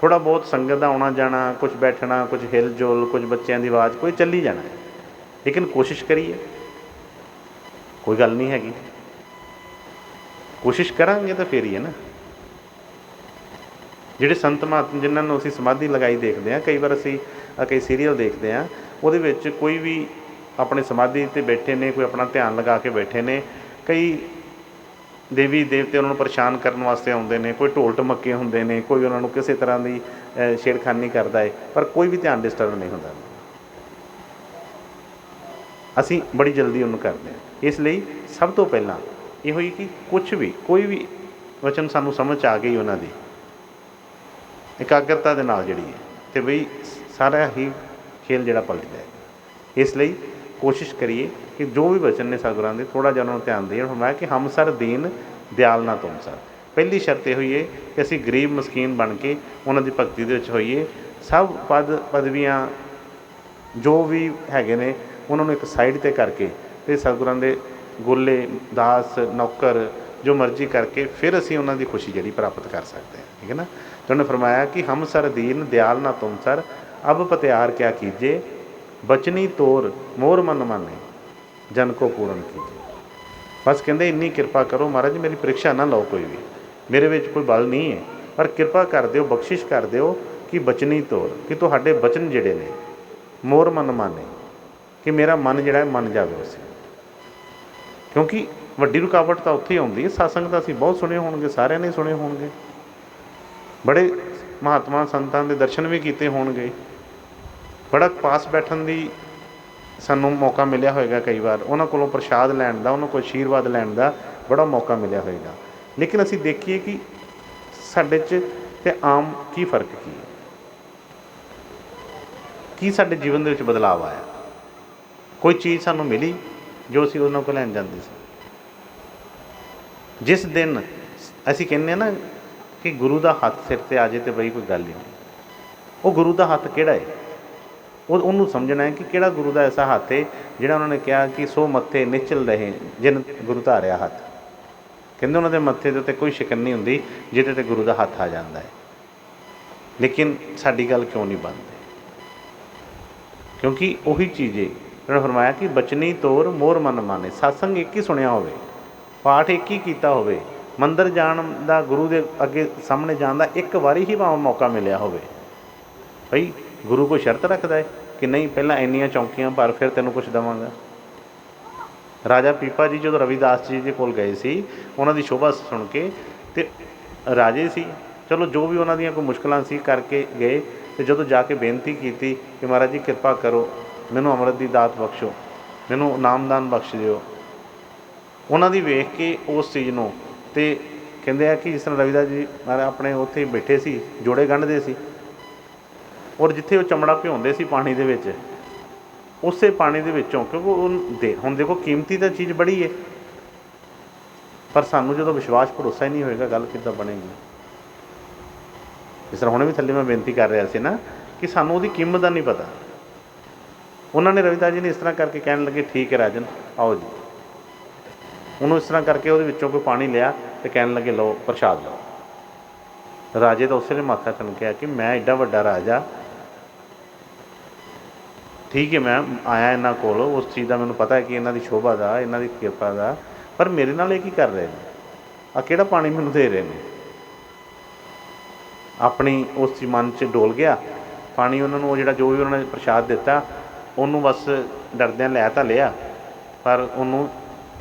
ਥੋੜ੍ਹਾ ਬਹੁਤ ਸੰਗਤ ਦਾ ਆਉਣਾ ਜਾਣਾ, ਕੁਛ ਬੈਠਣਾ, ਕੁਛ ਹਿਲ ਜੁਲ, ਕੁਝ ਬੱਚਿਆਂ ਦੀ ਆਵਾਜ਼, ਕੋਈ ਚੱਲੀ ਜਾਣਾ, ਲੇਕਿਨ ਕੋਸ਼ਿਸ਼ ਕਰੀਏ। ਕੋਈ ਗੱਲ ਨਹੀਂ ਹੈਗੀ, ਕੋਸ਼ਿਸ਼ ਕਰਾਂਗੇ ਤਾਂ ਫਿਰ ਹੀ ਹੈ ਨਾ। ਜਿਹੜੇ ਸੰਤ ਮਹਾਤਮਾ ਜਿਨ੍ਹਾਂ ਨੂੰ ਅਸੀਂ ਸਮਾਧੀ ਲਗਾਈ ਦੇਖਦੇ ਹਾਂ, ਕਈ ਵਾਰ ਅਸੀਂ ਕਈ ਸੀਰੀਅਲ ਦੇਖਦੇ ਹਾਂ, ਉਹਦੇ ਵਿੱਚ ਕੋਈ ਵੀ ਆਪਣੇ ਸਮਾਧੀ 'ਤੇ ਬੈਠੇ ਨੇ, ਕੋਈ ਆਪਣਾ ਧਿਆਨ ਲਗਾ ਕੇ ਬੈਠੇ ਨੇ। ਕਈ ਦੇਵੀ ਦੇਵਤੇ ਉਹਨਾਂ ਨੂੰ ਪਰੇਸ਼ਾਨ ਕਰਨ ਵਾਸਤੇ ਆਉਂਦੇ ਨੇ, ਕੋਈ ਢੋਲ ਢਮੱਕੇ ਹੁੰਦੇ ਨੇ, ਕੋਈ ਉਹਨਾਂ ਨੂੰ ਕਿਸੇ ਤਰ੍ਹਾਂ ਦੀ ਛੇੜਖਾਨੀ ਕਰਦਾ ਹੈ, ਪਰ ਕੋਈ ਵੀ ਧਿਆਨ ਡਿਸਟਰਬ ਨਹੀਂ ਹੁੰਦਾ। ਅਸੀਂ ਬੜੀ ਜਲਦੀ ਉਹਨੂੰ ਕਰਦੇ ਹਾਂ। ਇਸ ਲਈ ਸਭ ਤੋਂ ਪਹਿਲਾਂ ਇਹੋ ਹੀ ਕਿ ਕੁਛ ਵੀ, ਕੋਈ ਵੀ ਵਚਨ ਸਾਨੂੰ ਸਮਝ ਆ ਗਈ ਉਹਨਾਂ ਦੀ ਇਕਾਗਰਤਾ ਦੇ ਨਾਲ ਜਿਹੜੀ ਹੈ, ਅਤੇ ਬਈ ਸਾਰਾ ਹੀ ਖੇਲ ਜਿਹੜਾ ਪਲਟ ਜਾਏਗਾ। ਇਸ ਲਈ ਕੋਸ਼ਿਸ਼ ਕਰੀਏ ਕਿ ਜੋ ਵੀ ਵਚਨ ਨੇ ਸਤਿਗੁਰਾਂ ਦੇ, ਥੋੜ੍ਹਾ ਜਿਹਾ ਉਹਨਾਂ ਨੂੰ ਧਿਆਨ ਦੇਣ। ਫਰਮਾਇਆ ਕਿ ਹਮ ਸਰ ਦੀਨ ਦਿਆਲ ਨਾ ਤੁਮ ਸਰ। ਪਹਿਲੀ ਸ਼ਰਤ ਇਹ ਹੋਈ ਹੈ ਕਿ ਅਸੀਂ ਗਰੀਬ ਮਸਕੀਨ ਬਣ ਕੇ ਉਹਨਾਂ ਦੀ ਭਗਤੀ ਦੇ ਵਿੱਚ ਹੋਈਏ। ਸਭ ਪਦਵੀਆਂ ਜੋ ਵੀ ਹੈਗੇ ਨੇ ਉਹਨਾਂ ਨੂੰ ਇੱਕ ਸਾਈਡ 'ਤੇ ਕਰਕੇ, ਅਤੇ ਸਤਿਗੁਰਾਂ ਦੇ ਗੋਲੇ, ਦਾਸ, ਨੌਕਰ ਜੋ ਮਰਜ਼ੀ ਕਰਕੇ ਫਿਰ ਅਸੀਂ ਉਹਨਾਂ ਦੀ ਖੁਸ਼ੀ ਜਿਹੜੀ ਪ੍ਰਾਪਤ ਕਰ ਸਕਦੇ ਹਾਂ। ਠੀਕ ਹੈ ਨਾ। ਅਤੇ ਉਹਨੇ ਫਰਮਾਇਆ ਕਿ ਹਮ ਸਰ ਦੀਨ ਦਿਆਲ ਨਾ ਤੁਮ ਸਰ, ਅਬ ਪਤਿਆਰ ਕਿਆ ਕੀਜੇ, ਬਚਨੀ ਤੋਰ ਮੋਰ ਮਨ ਮਾਨੇ, ਜਨ ਕੋ ਪੂਰਨ ਕੀਜੇ। ਬਸ ਕਹਿੰਦੇ ਇੰਨੀ ਕਿਰਪਾ ਕਰੋ ਮਹਾਰਾਜ, ਮੇਰੀ ਪ੍ਰੀਖਿਆ ਨਾ ਲਓ ਕੋਈ ਵੀ, ਮੇਰੇ ਵਿੱਚ ਕੋਈ ਬਲ ਨਹੀਂ ਹੈ, ਪਰ ਕਿਰਪਾ ਕਰ ਦਿਓ, ਬਖਸ਼ਿਸ਼ ਕਰ ਦਿਓ ਕਿ ਬਚਨੀ ਤੋਰ, ਕਿ ਤੁਹਾਡੇ ਬਚਨ ਜਿਹੜੇ ਨੇ ਮੋਰ ਮਨ ਮਾਨੇ, ਕਿ ਮੇਰਾ ਮਨ ਜਿਹੜਾ ਹੈ ਮੰਨ ਜਾਵੇ ਉਸ। ਕਿਉਂਕਿ ਵੱਡੀ ਰੁਕਾਵਟ ਤਾਂ ਉੱਥੇ ਹੀ ਆਉਂਦੀ ਹੈ। ਸਤਸੰਗ ਤਾਂ ਅਸੀਂ ਬਹੁਤ ਸੁਣੇ ਹੋਣਗੇ, ਸਾਰਿਆਂ ਨੇ ਸੁਣੇ ਹੋਣਗੇ, ਬੜੇ ਮਹਾਤਮਾ ਸੰਤਾਂ ਦੇ ਦਰਸ਼ਨ ਵੀ ਕੀਤੇ ਹੋਣਗੇ, ਬੜਾ ਪਾਸ ਬੈਠਣ ਦੀ ਸਾਨੂੰ ਮੌਕਾ ਮਿਲਿਆ ਹੋਏਗਾ, ਕਈ ਵਾਰ ਉਹਨਾਂ ਕੋਲੋਂ ਪ੍ਰਸ਼ਾਦ ਲੈਣ ਦਾ, ਉਹਨਾਂ ਕੋਲ ਆਸ਼ੀਰਵਾਦ ਲੈਣ ਦਾ ਬੜਾ ਮੌਕਾ ਮਿਲਿਆ ਹੋਏਗਾ। ਲੇਕਿਨ ਅਸੀਂ ਦੇਖੀਏ ਕਿ ਸਾਡੇ 'ਚ ਅਤੇ ਆਮ ਕੀ ਫਰਕ ਕੀ ਹੈ, ਕੀ ਸਾਡੇ ਜੀਵਨ ਦੇ ਵਿੱਚ ਬਦਲਾਅ ਆਇਆ। ਕੋਈ ਚੀਜ਼ ਸਾਨੂੰ ਮਿਲੀ ਜੋ ਅਸੀਂ ਉਹਨਾਂ ਕੋਲ ਲੈਣ ਜਾਂਦੇ ਸੀ। ਜਿਸ ਦਿਨ ਅਸੀਂ ਕਹਿੰਦੇ ਹਾਂ ਨਾ ਕਿ ਗੁਰੂ ਦਾ ਹੱਥ ਸਿਰ 'ਤੇ ਆ ਜਾਏ ਤਾਂ ਬਈ ਕੋਈ ਗੱਲ ਹੀ ਨਹੀਂ। ਉਹ ਗੁਰੂ ਦਾ ਹੱਥ ਕਿਹੜਾ ਹੈ, ਉਹਨੂੰ ਸਮਝਣਾ ਹੈ ਕਿ ਕਿਹੜਾ ਗੁਰੂ ਦਾ ਐਸਾ ਹੱਥ ਹੈ ਜਿਹੜਾ ਉਹਨਾਂ ਨੇ ਕਿਹਾ ਕਿ ਸੋ ਮੱਥੇ ਨਿਚਲ ਰਹੇ ਜਿਨ ਗੁਰੂ ਧਾਰਿਆ ਹੱਥ। ਕਹਿੰਦੇ ਉਹਨਾਂ ਦੇ ਮੱਥੇ ਦੇ ਉੱਤੇ ਕੋਈ ਸ਼ਿਕਨ ਨਹੀਂ ਹੁੰਦੀ ਜਿਹਦੇ 'ਤੇ ਗੁਰੂ ਦਾ ਹੱਥ ਆ ਜਾਂਦਾ ਹੈ। ਲੇਕਿਨ ਸਾਡੀ ਗੱਲ ਕਿਉਂ ਨਹੀਂ ਬਣਦੀ? क्योंकि ਉਹੀ ਚੀਜ਼ ਹੈ ਉਹਨਾਂ ਫਰਮਾਇਆ ਕਿ ਬਚਨੀ ਤੋਰ ਮੋਰ ਮਨ ਮਾਨੇ। ਸਤਸੰਗ ਇੱਕ ਹੀ ਸੁਣਿਆ ਹੋਵੇ, ਪਾਠ ਇੱਕ ਹੀ ਕੀਤਾ ਹੋਵੇ, ਮੰਦਰ ਜਾਣ ਦਾ, ਗੁਰੂ ਦੇ ਅੱਗੇ ਸਾਹਮਣੇ ਜਾਣ ਦਾ ਇੱਕ ਵਾਰੀ ਹੀ ਭਾਵੇਂ ਮੌਕਾ ਮਿਲਿਆ ਹੋਵੇ, ਭਈ ਗੁਰੂ ਕੋਈ ਸ਼ਰਤ ਰੱਖਦਾ ਹੈ ਕਿ ਨਹੀਂ ਪਹਿਲਾਂ ਇੰਨੀਆਂ ਚੌਂਕੀਆਂ ਭਰ ਫਿਰ ਤੈਨੂੰ ਕੁਛ ਦੇਵਾਂਗਾ। ਰਾਜਾ ਪੀਪਾ ਜੀ ਜਦੋਂ ਰਵਿਦਾਸ ਜੀ ਦੇ ਕੋਲ ਗਏ ਸੀ ਉਹਨਾਂ ਦੀ ਸ਼ੋਭਾ ਸੁਣ ਕੇ, ਅਤੇ ਰਾਜੇ ਸੀ ਚਲੋ ਜੋ ਵੀ ਉਹਨਾਂ ਦੀਆਂ ਕੋਈ ਮੁਸ਼ਕਿਲਾਂ ਸੀ ਕਰਕੇ ਗਏ, ਅਤੇ ਜਦੋਂ ਜਾ ਕੇ ਬੇਨਤੀ ਕੀਤੀ ਕਿ ਮਹਾਰਾਜ ਜੀ ਕਿਰਪਾ ਕਰੋ, ਮੈਨੂੰ ਅੰਮ੍ਰਿਤ ਦੀ ਦਾਤ ਬਖਸ਼ੋ, ਮੈਨੂੰ ਨਾਮਦਾਨ ਬਖਸ਼ ਦਿਓ, ਉਹਨਾਂ ਦੀ ਵੇਖ ਕੇ ਉਸ ਚੀਜ਼ ਨੂੰ, ਅਤੇ ਕਹਿੰਦੇ ਆ ਕਿ ਜਿਸ ਤਰ੍ਹਾਂ ਰਵਿਦਾਸ ਜੀ ਮਹਾਰਾਜ ਆਪਣੇ ਉੱਥੇ ਬੈਠੇ ਸੀ, ਜੋੜੇ ਗੰਢਦੇ ਸੀ, ਔਰ ਜਿੱਥੇ ਉਹ ਚਮੜਾ ਭਿਉਂਦੇ ਸੀ ਪਾਣੀ ਦੇ ਵਿੱਚ, ਉਸੇ ਪਾਣੀ ਦੇ ਵਿੱਚੋਂ, ਕਿਉਂਕਿ ਉਹ ਹੁਣ ਦੇਖੋ ਕੀਮਤੀ ਤਾਂ ਚੀਜ਼ ਬੜੀ ਹੈ, ਪਰ ਸਾਨੂੰ ਜਦੋਂ ਵਿਸ਼ਵਾਸ ਭਰੋਸਾ ਹੀ ਨਹੀਂ ਹੋਏਗਾ ਗੱਲ ਕਿੱਦਾਂ ਬਣੇਗੀ। ਜਿਸ ਤਰ੍ਹਾਂ ਹੁਣੇ ਵੀ ਥੱਲੇ ਮੈਂ ਬੇਨਤੀ ਕਰ ਰਿਹਾ ਸੀ ਨਾ ਕਿ ਸਾਨੂੰ ਉਹਦੀ ਕੀਮਤ ਦਾ ਨਹੀਂ ਪਤਾ। ਉਹਨਾਂ ਨੇ ਰਵਿਦਾਸ ਜੀ ਨੇ ਇਸ ਤਰ੍ਹਾਂ ਕਰਕੇ ਕਹਿਣ ਲੱਗੇ ਠੀਕ ਹੈ ਰਾਜਨ ਆਓ ਜੀ, ਉਹਨੂੰ ਇਸ ਤਰ੍ਹਾਂ ਕਰਕੇ ਉਹਦੇ ਵਿੱਚੋਂ ਕੋਈ ਪਾਣੀ ਲਿਆ ਅਤੇ ਕਹਿਣ ਲੱਗੇ ਲਓ ਪ੍ਰਸ਼ਾਦ ਲਓ। ਰਾਜੇ ਦਾ ਉਸੇ ਨੇ ਮਾਥਾ ਠਣਕਿਆ ਕਿ ਮੈਂ ਐਡਾ ਵੱਡਾ ਰਾਜਾ, ਠੀਕ ਹੈ ਮੈਂ ਆਇਆ ਇਹਨਾਂ ਕੋਲ, ਉਸ ਚੀਜ਼ ਦਾ ਮੈਨੂੰ ਪਤਾ ਹੈ ਕਿ ਇਹਨਾਂ ਦੀ ਸ਼ੋਭਾ ਦਾ, ਇਹਨਾਂ ਦੀ ਕਿਰਪਾ ਦਾ, ਪਰ ਮੇਰੇ ਨਾਲ ਇਹ ਕੀ ਕਰ ਰਹੇ ਨੇ, ਆਹ ਕਿਹੜਾ ਪਾਣੀ ਮੈਨੂੰ ਦੇ ਰਹੇ ਨੇ। ਆਪਣੀ ਉਸ ਚੀਜ਼ ਮਨ 'ਚ ਡੋਲ ਗਿਆ ਪਾਣੀ, ਉਹਨਾਂ ਨੂੰ ਉਹ ਜਿਹੜਾ ਜੋ ਵੀ ਉਹਨਾਂ ਨੇ ਪ੍ਰਸ਼ਾਦ ਦਿੱਤਾ ਉਹਨੂੰ ਬਸ ਡਰਦਿਆਂ ਲੈ ਤਾਂ ਲਿਆ, ਪਰ ਉਹਨੂੰ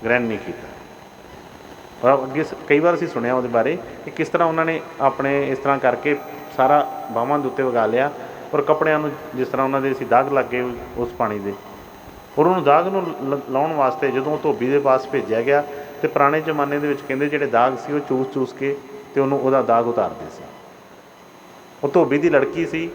ਗ੍ਰਹਿਣ ਨਹੀਂ ਕੀਤਾ। ਔਰ ਅੱਗੇ ਕਈ ਵਾਰ ਅਸੀਂ ਸੁਣਿਆ ਉਹਦੇ ਬਾਰੇ ਕਿ ਕਿਸ ਤਰ੍ਹਾਂ ਉਹਨਾਂ ਨੇ ਆਪਣੇ ਇਸ ਤਰ੍ਹਾਂ ਕਰਕੇ ਸਾਰਾ ਬਾਹਾਂ ਦੇ ਉੱਤੇ ਵਗਾ ਲਿਆ, ਔਰ ਕੱਪੜਿਆਂ ਨੂੰ ਜਿਸ ਤਰ੍ਹਾਂ ਉਹਨਾਂ ਦੇ ਸੀ ਦਾਗ ਲੱਗ ਗਏ ਉਸ ਪਾਣੀ ਦੇ, ਔਰ ਉਹਨੂੰ ਦਾਗ ਨੂੰ ਲਾਉਣ ਵਾਸਤੇ ਜਦੋਂ ਉਹ ਧੋਬੀ ਦੇ ਪਾਸ ਭੇਜਿਆ ਗਿਆ, ਅਤੇ ਪੁਰਾਣੇ ਜ਼ਮਾਨੇ ਦੇ ਵਿੱਚ ਕਹਿੰਦੇ ਜਿਹੜੇ ਦਾਗ ਸੀ ਉਹ ਚੂਸ ਚੂਸ ਕੇ ਅਤੇ ਉਹਦਾ ਦਾਗ ਉਤਾਰਦੇ ਸੀ। ਉਹ ਧੋਬੀ ਦੀ ਲੜਕੀ ਸੀ,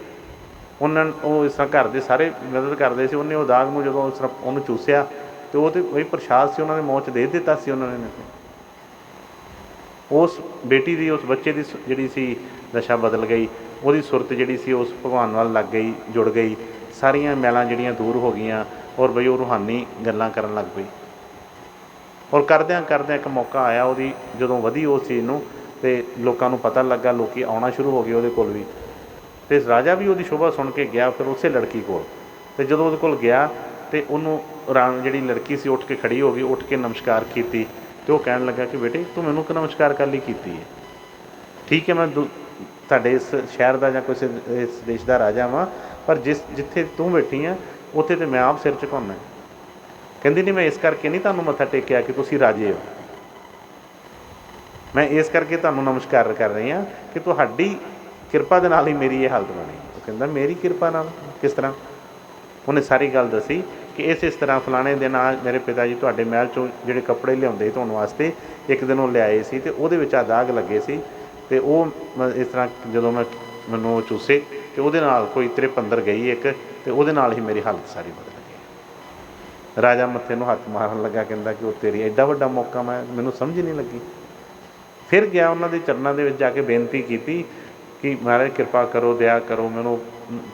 ਉਹ ਇਸ ਤਰ੍ਹਾਂ ਘਰ ਦੇ ਸਾਰੇ ਮਦਦ ਕਰਦੇ ਸੀ, ਉਹਨੇ ਉਹ ਦਾਗ ਨੂੰ ਜਦੋਂ ਇਸ ਤਰ੍ਹਾਂ ਉਹਨੂੰ ਚੂਸਿਆ ਅਤੇ ਉਹ ਤਾਂ ਉਹੀ ਪ੍ਰਸ਼ਾਦ ਸੀ ਉਹਨਾਂ ਦੇ ਮੂੰਹ 'ਚ ਦੇ ਦਿੱਤਾ ਸੀ ਉਹਨਾਂ ਨੇ। ਉਸ ਬੇਟੀ ਦੀ, ਉਸ ਬੱਚੇ ਦੀ ਜਿਹੜੀ ਸੀ ਦਸ਼ਾ ਬਦਲ ਗਈ, ਉਹਦੀ ਸੁਰਤ ਜਿਹੜੀ ਸੀ ਉਸ ਭਗਵਾਨ ਨਾਲ ਲੱਗ ਗਈ, ਜੁੜ ਗਈ, ਸਾਰੀਆਂ ਮੈਲਾਂ ਜਿਹੜੀਆਂ ਦੂਰ ਹੋ ਗਈਆਂ, ਔਰ ਬਈ ਉਹ ਰੂਹਾਨੀ ਗੱਲਾਂ ਕਰਨ ਲੱਗ ਪਈ। ਔਰ ਕਰਦਿਆਂ ਕਰਦਿਆਂ ਇੱਕ ਮੌਕਾ ਆਇਆ ਉਹਦੀ, ਜਦੋਂ ਵਧੀ ਉਸ ਚੀਜ਼ ਨੂੰ ਅਤੇ ਲੋਕਾਂ ਨੂੰ ਪਤਾ ਲੱਗਾ, ਲੋਕ ਆਉਣਾ ਸ਼ੁਰੂ ਹੋ ਗਏ ਉਹਦੇ ਕੋਲ ਵੀ, ਅਤੇ ਰਾਜਾ ਵੀ ਉਹਦੀ ਸ਼ੋਭਾ ਸੁਣ ਕੇ ਗਿਆ ਫਿਰ ਉਸੇ ਲੜਕੀ ਕੋਲ, ਅਤੇ ਜਦੋਂ ਉਹਦੇ ਕੋਲ ਗਿਆ ਅਤੇ ਉਹਨੂੰ ਜਿਹੜੀ ਲੜਕੀ ਸੀ ਉੱਠ ਕੇ ਖੜ੍ਹੀ ਹੋ ਗਈ, ਉੱਠ ਕੇ ਨਮਸਕਾਰ ਕੀਤੀ, ਅਤੇ ਉਹ ਕਹਿਣ ਲੱਗਾ ਕਿ ਬੇਟੇ ਤੂੰ ਮੈਨੂੰ ਕਿ ਨਮਸਕਾਰ ਕਰ ਲਈ ਕੀਤੀ ਹੈ, ਠੀਕ ਹੈ ਮੈਂ ਤੁਹਾਡੇ ਇਸ ਸ਼ਹਿਰ ਦਾ ਜਾਂ ਕਿਸੇ ਇਸ ਦੇਸ਼ ਦਾ ਰਾਜਾ ਵਾਂ, ਪਰ ਜਿੱਥੇ ਤੂੰ ਬੈਠੀ ਆ ਉੱਥੇ ਤਾਂ ਮੈਂ ਆਪ ਸਿਰ ਝੁਕਾਉਣਾ। ਕਹਿੰਦੀ ਨਹੀਂ ਮੈਂ ਇਸ ਕਰਕੇ ਨਹੀਂ ਤੁਹਾਨੂੰ ਮੱਥਾ ਟੇਕਿਆ ਕਿ ਤੁਸੀਂ ਰਾਜੇ ਹੋ, ਮੈਂ ਇਸ ਕਰਕੇ ਤੁਹਾਨੂੰ ਨਮਸਕਾਰ ਕਰ ਰਹੀ ਹਾਂ ਕਿ ਤੁਹਾਡੀ ਕਿਰਪਾ ਦੇ ਨਾਲ ਹੀ ਮੇਰੀ ਇਹ ਹਾਲਤ ਬਣੀ। ਉਹ ਕਹਿੰਦਾ ਮੇਰੀ ਕਿਰਪਾ ਨਾਲ ਕਿਸ ਤਰ੍ਹਾਂ? ਉਹਨੇ ਸਾਰੀ ਗੱਲ ਦੱਸੀ ਕਿ ਇਸ ਤਰ੍ਹਾਂ ਫਲਾਣੇ ਦਿਨ ਆ ਮੇਰੇ ਪਿਤਾ ਜੀ ਤੁਹਾਡੇ ਮਹਿਲ 'ਚੋਂ ਜਿਹੜੇ ਕੱਪੜੇ ਲਿਆਉਂਦੇ ਧੋਣ ਵਾਸਤੇ, ਇੱਕ ਦਿਨ ਉਹ ਲਿਆਏ ਸੀ ਅਤੇ ਉਹਦੇ ਵਿੱਚ ਆ ਦਾਗ ਲੱਗੇ ਸੀ, ਅਤੇ ਉਹ ਇਸ ਤਰ੍ਹਾਂ ਜਦੋਂ ਮੈਨੂੰ ਉਹ ਚੂਸੇ ਅਤੇ ਉਹਦੇ ਨਾਲ ਕੋਈ ਤ੍ਰਿਪ ਅੰਦਰ ਗਈ ਇੱਕ, ਅਤੇ ਉਹਦੇ ਨਾਲ ਹੀ ਮੇਰੀ ਹਾਲਤ ਸਾਰੀ ਬਦਲ ਗਈ। ਰਾਜਾ ਮੱਥੇ ਨੂੰ ਹੱਥ ਮਾਰਨ ਲੱਗਾ, ਕਹਿੰਦਾ ਕਿ ਉਹ ਤੇਰੀ ਐਡਾ ਵੱਡਾ ਮੌਕਾ ਮੈਨੂੰ ਸਮਝ ਨਹੀਂ ਲੱਗੀ। ਫਿਰ ਗਿਆ ਉਹਨਾਂ ਦੇ ਚਰਨਾਂ ਦੇ ਵਿੱਚ ਜਾ ਕੇ ਬੇਨਤੀ ਕੀਤੀ ਕਿ ਮਹਾਰਾਜ ਕਿਰਪਾ ਕਰੋ, ਦਇਆ ਕਰੋ, ਮੈਨੂੰ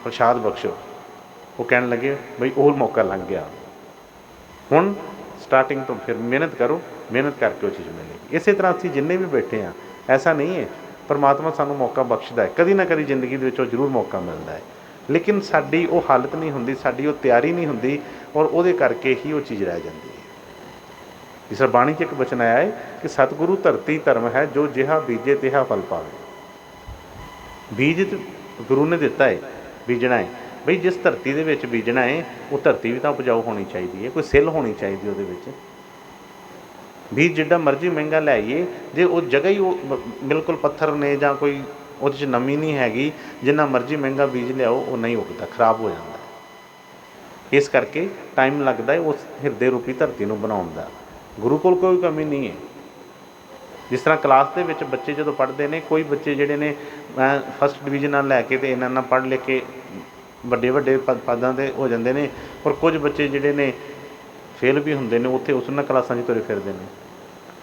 ਪ੍ਰਸ਼ਾਦ ਬਖਸ਼ੋ। ਉਹ ਕਹਿਣ ਲੱਗੇ ਬਈ ਉਹ ਮੌਕਾ ਲੰਘ ਗਿਆ, ਹੁਣ ਸਟਾਰਟਿੰਗ ਤੋਂ ਫਿਰ ਮਿਹਨਤ ਕਰੋ, ਮਿਹਨਤ ਕਰਕੇ ਉਹ ਚੀਜ਼ ਮਿਲੇਗੀ। ਇਸੇ ਤਰ੍ਹਾਂ ਅਸੀਂ ਜਿੰਨੇ ਵੀ ਬੈਠੇ ਹਾਂ, ਐਸਾ ਨਹੀਂ ਹੈ, ਪਰਮਾਤਮਾ ਸਾਨੂੰ ਮੌਕਾ ਬਖਸ਼ਦਾ ਹੈ, ਕਦੀ ਨਾ ਕਦੀ ਜ਼ਿੰਦਗੀ ਦੇ ਵਿੱਚ ਉਹ ਜ਼ਰੂਰ ਮੌਕਾ ਮਿਲਦਾ ਹੈ, ਲੇਕਿਨ ਸਾਡੀ ਉਹ ਹਾਲਤ ਨਹੀਂ ਹੁੰਦੀ, ਸਾਡੀ ਉਹ ਤਿਆਰੀ ਨਹੀਂ ਹੁੰਦੀ, ਔਰ ਉਹਦੇ ਕਰਕੇ ਹੀ ਉਹ ਚੀਜ਼ ਰਹਿ ਜਾਂਦੀ ਹੈ। ਜਿਸ ਤਰ੍ਹਾਂ ਬਾਣੀ 'ਚ ਇੱਕ ਬਚਨ ਆਇਆ ਹੈ ਕਿ ਸਤਿਗੁਰੂ ਧਰਤੀ ਧਰਮ ਹੈ, ਜੋ ਜਿਹਾ ਬੀਜੇ ਤਿਹਾ ਫਲ ਪਾਵੇ। ਬੀਜ ਗੁਰੂ ਨੇ ਦਿੱਤਾ ਹੈ, ਬੀਜਣਾ ਹੈ, ਬਈ ਜਿਸ ਧਰਤੀ ਦੇ ਵਿੱਚ ਬੀਜਣਾ ਹੈ ਉਹ ਧਰਤੀ ਵੀ ਤਾਂ ਉਪਜਾਊ ਹੋਣੀ ਚਾਹੀਦੀ ਹੈ, ਕੋਈ ਸਿੱਲ ਹੋਣੀ ਚਾਹੀਦੀ ਉਹਦੇ ਵਿੱਚ। ਬੀਜ ਜਿੱਡਾ ਮਰਜ਼ੀ ਮਹਿੰਗਾ ਲੈ ਆਈਏ, ਜੇ ਉਹ ਜਗ੍ਹਾ ਹੀ ਉਹ ਬਿਲਕੁਲ ਪੱਥਰ ਨੇ ਜਾਂ ਕੋਈ ਉਹਦੇ 'ਚ ਨਮੀ ਨਹੀਂ ਹੈਗੀ, ਜਿੰਨਾ ਮਰਜ਼ੀ ਮਹਿੰਗਾ ਬੀਜ ਲਿਆਓ ਉਹ ਨਹੀਂ ਉੱਗਦਾ, ਖਰਾਬ ਹੋ ਜਾਂਦਾ। ਇਸ ਕਰਕੇ ਟਾਈਮ ਲੱਗਦਾ ਹੈ ਉਸ ਹਿਰਦੇ ਰੂਪੀ ਧਰਤੀ ਨੂੰ ਬਣਾਉਣ ਦਾ। ਗੁਰੂ ਕੋਲ ਕੋਈ ਕਮੀ ਨਹੀਂ ਹੈ। ਜਿਸ ਤਰ੍ਹਾਂ ਕਲਾਸ ਦੇ ਵਿੱਚ ਬੱਚੇ ਜਦੋਂ ਪੜ੍ਹਦੇ ਨੇ, ਕੋਈ ਬੱਚੇ ਜਿਹੜੇ ਨੇ ਫਸਟ ਡਿਵੀਜ਼ਨ ਨਾਲ ਲੈ ਕੇ ਅਤੇ ਇਹਨਾਂ ਪੜ੍ਹ ਲਿਖ ਕੇ ਵੱਡੇ ਵੱਡੇ ਪਦਾਂ 'ਤੇ ਹੋ ਜਾਂਦੇ ਨੇ, ਔਰ ਕੁਝ ਬੱਚੇ ਜਿਹੜੇ ਨੇ ਫੇਲ ਵੀ ਹੁੰਦੇ ਨੇ, ਉੱਥੇ ਉਸ ਉਹਨਾਂ ਕਲਾਸਾਂ 'ਚ ਤੁਰੇ ਫਿਰਦੇ ਨੇ।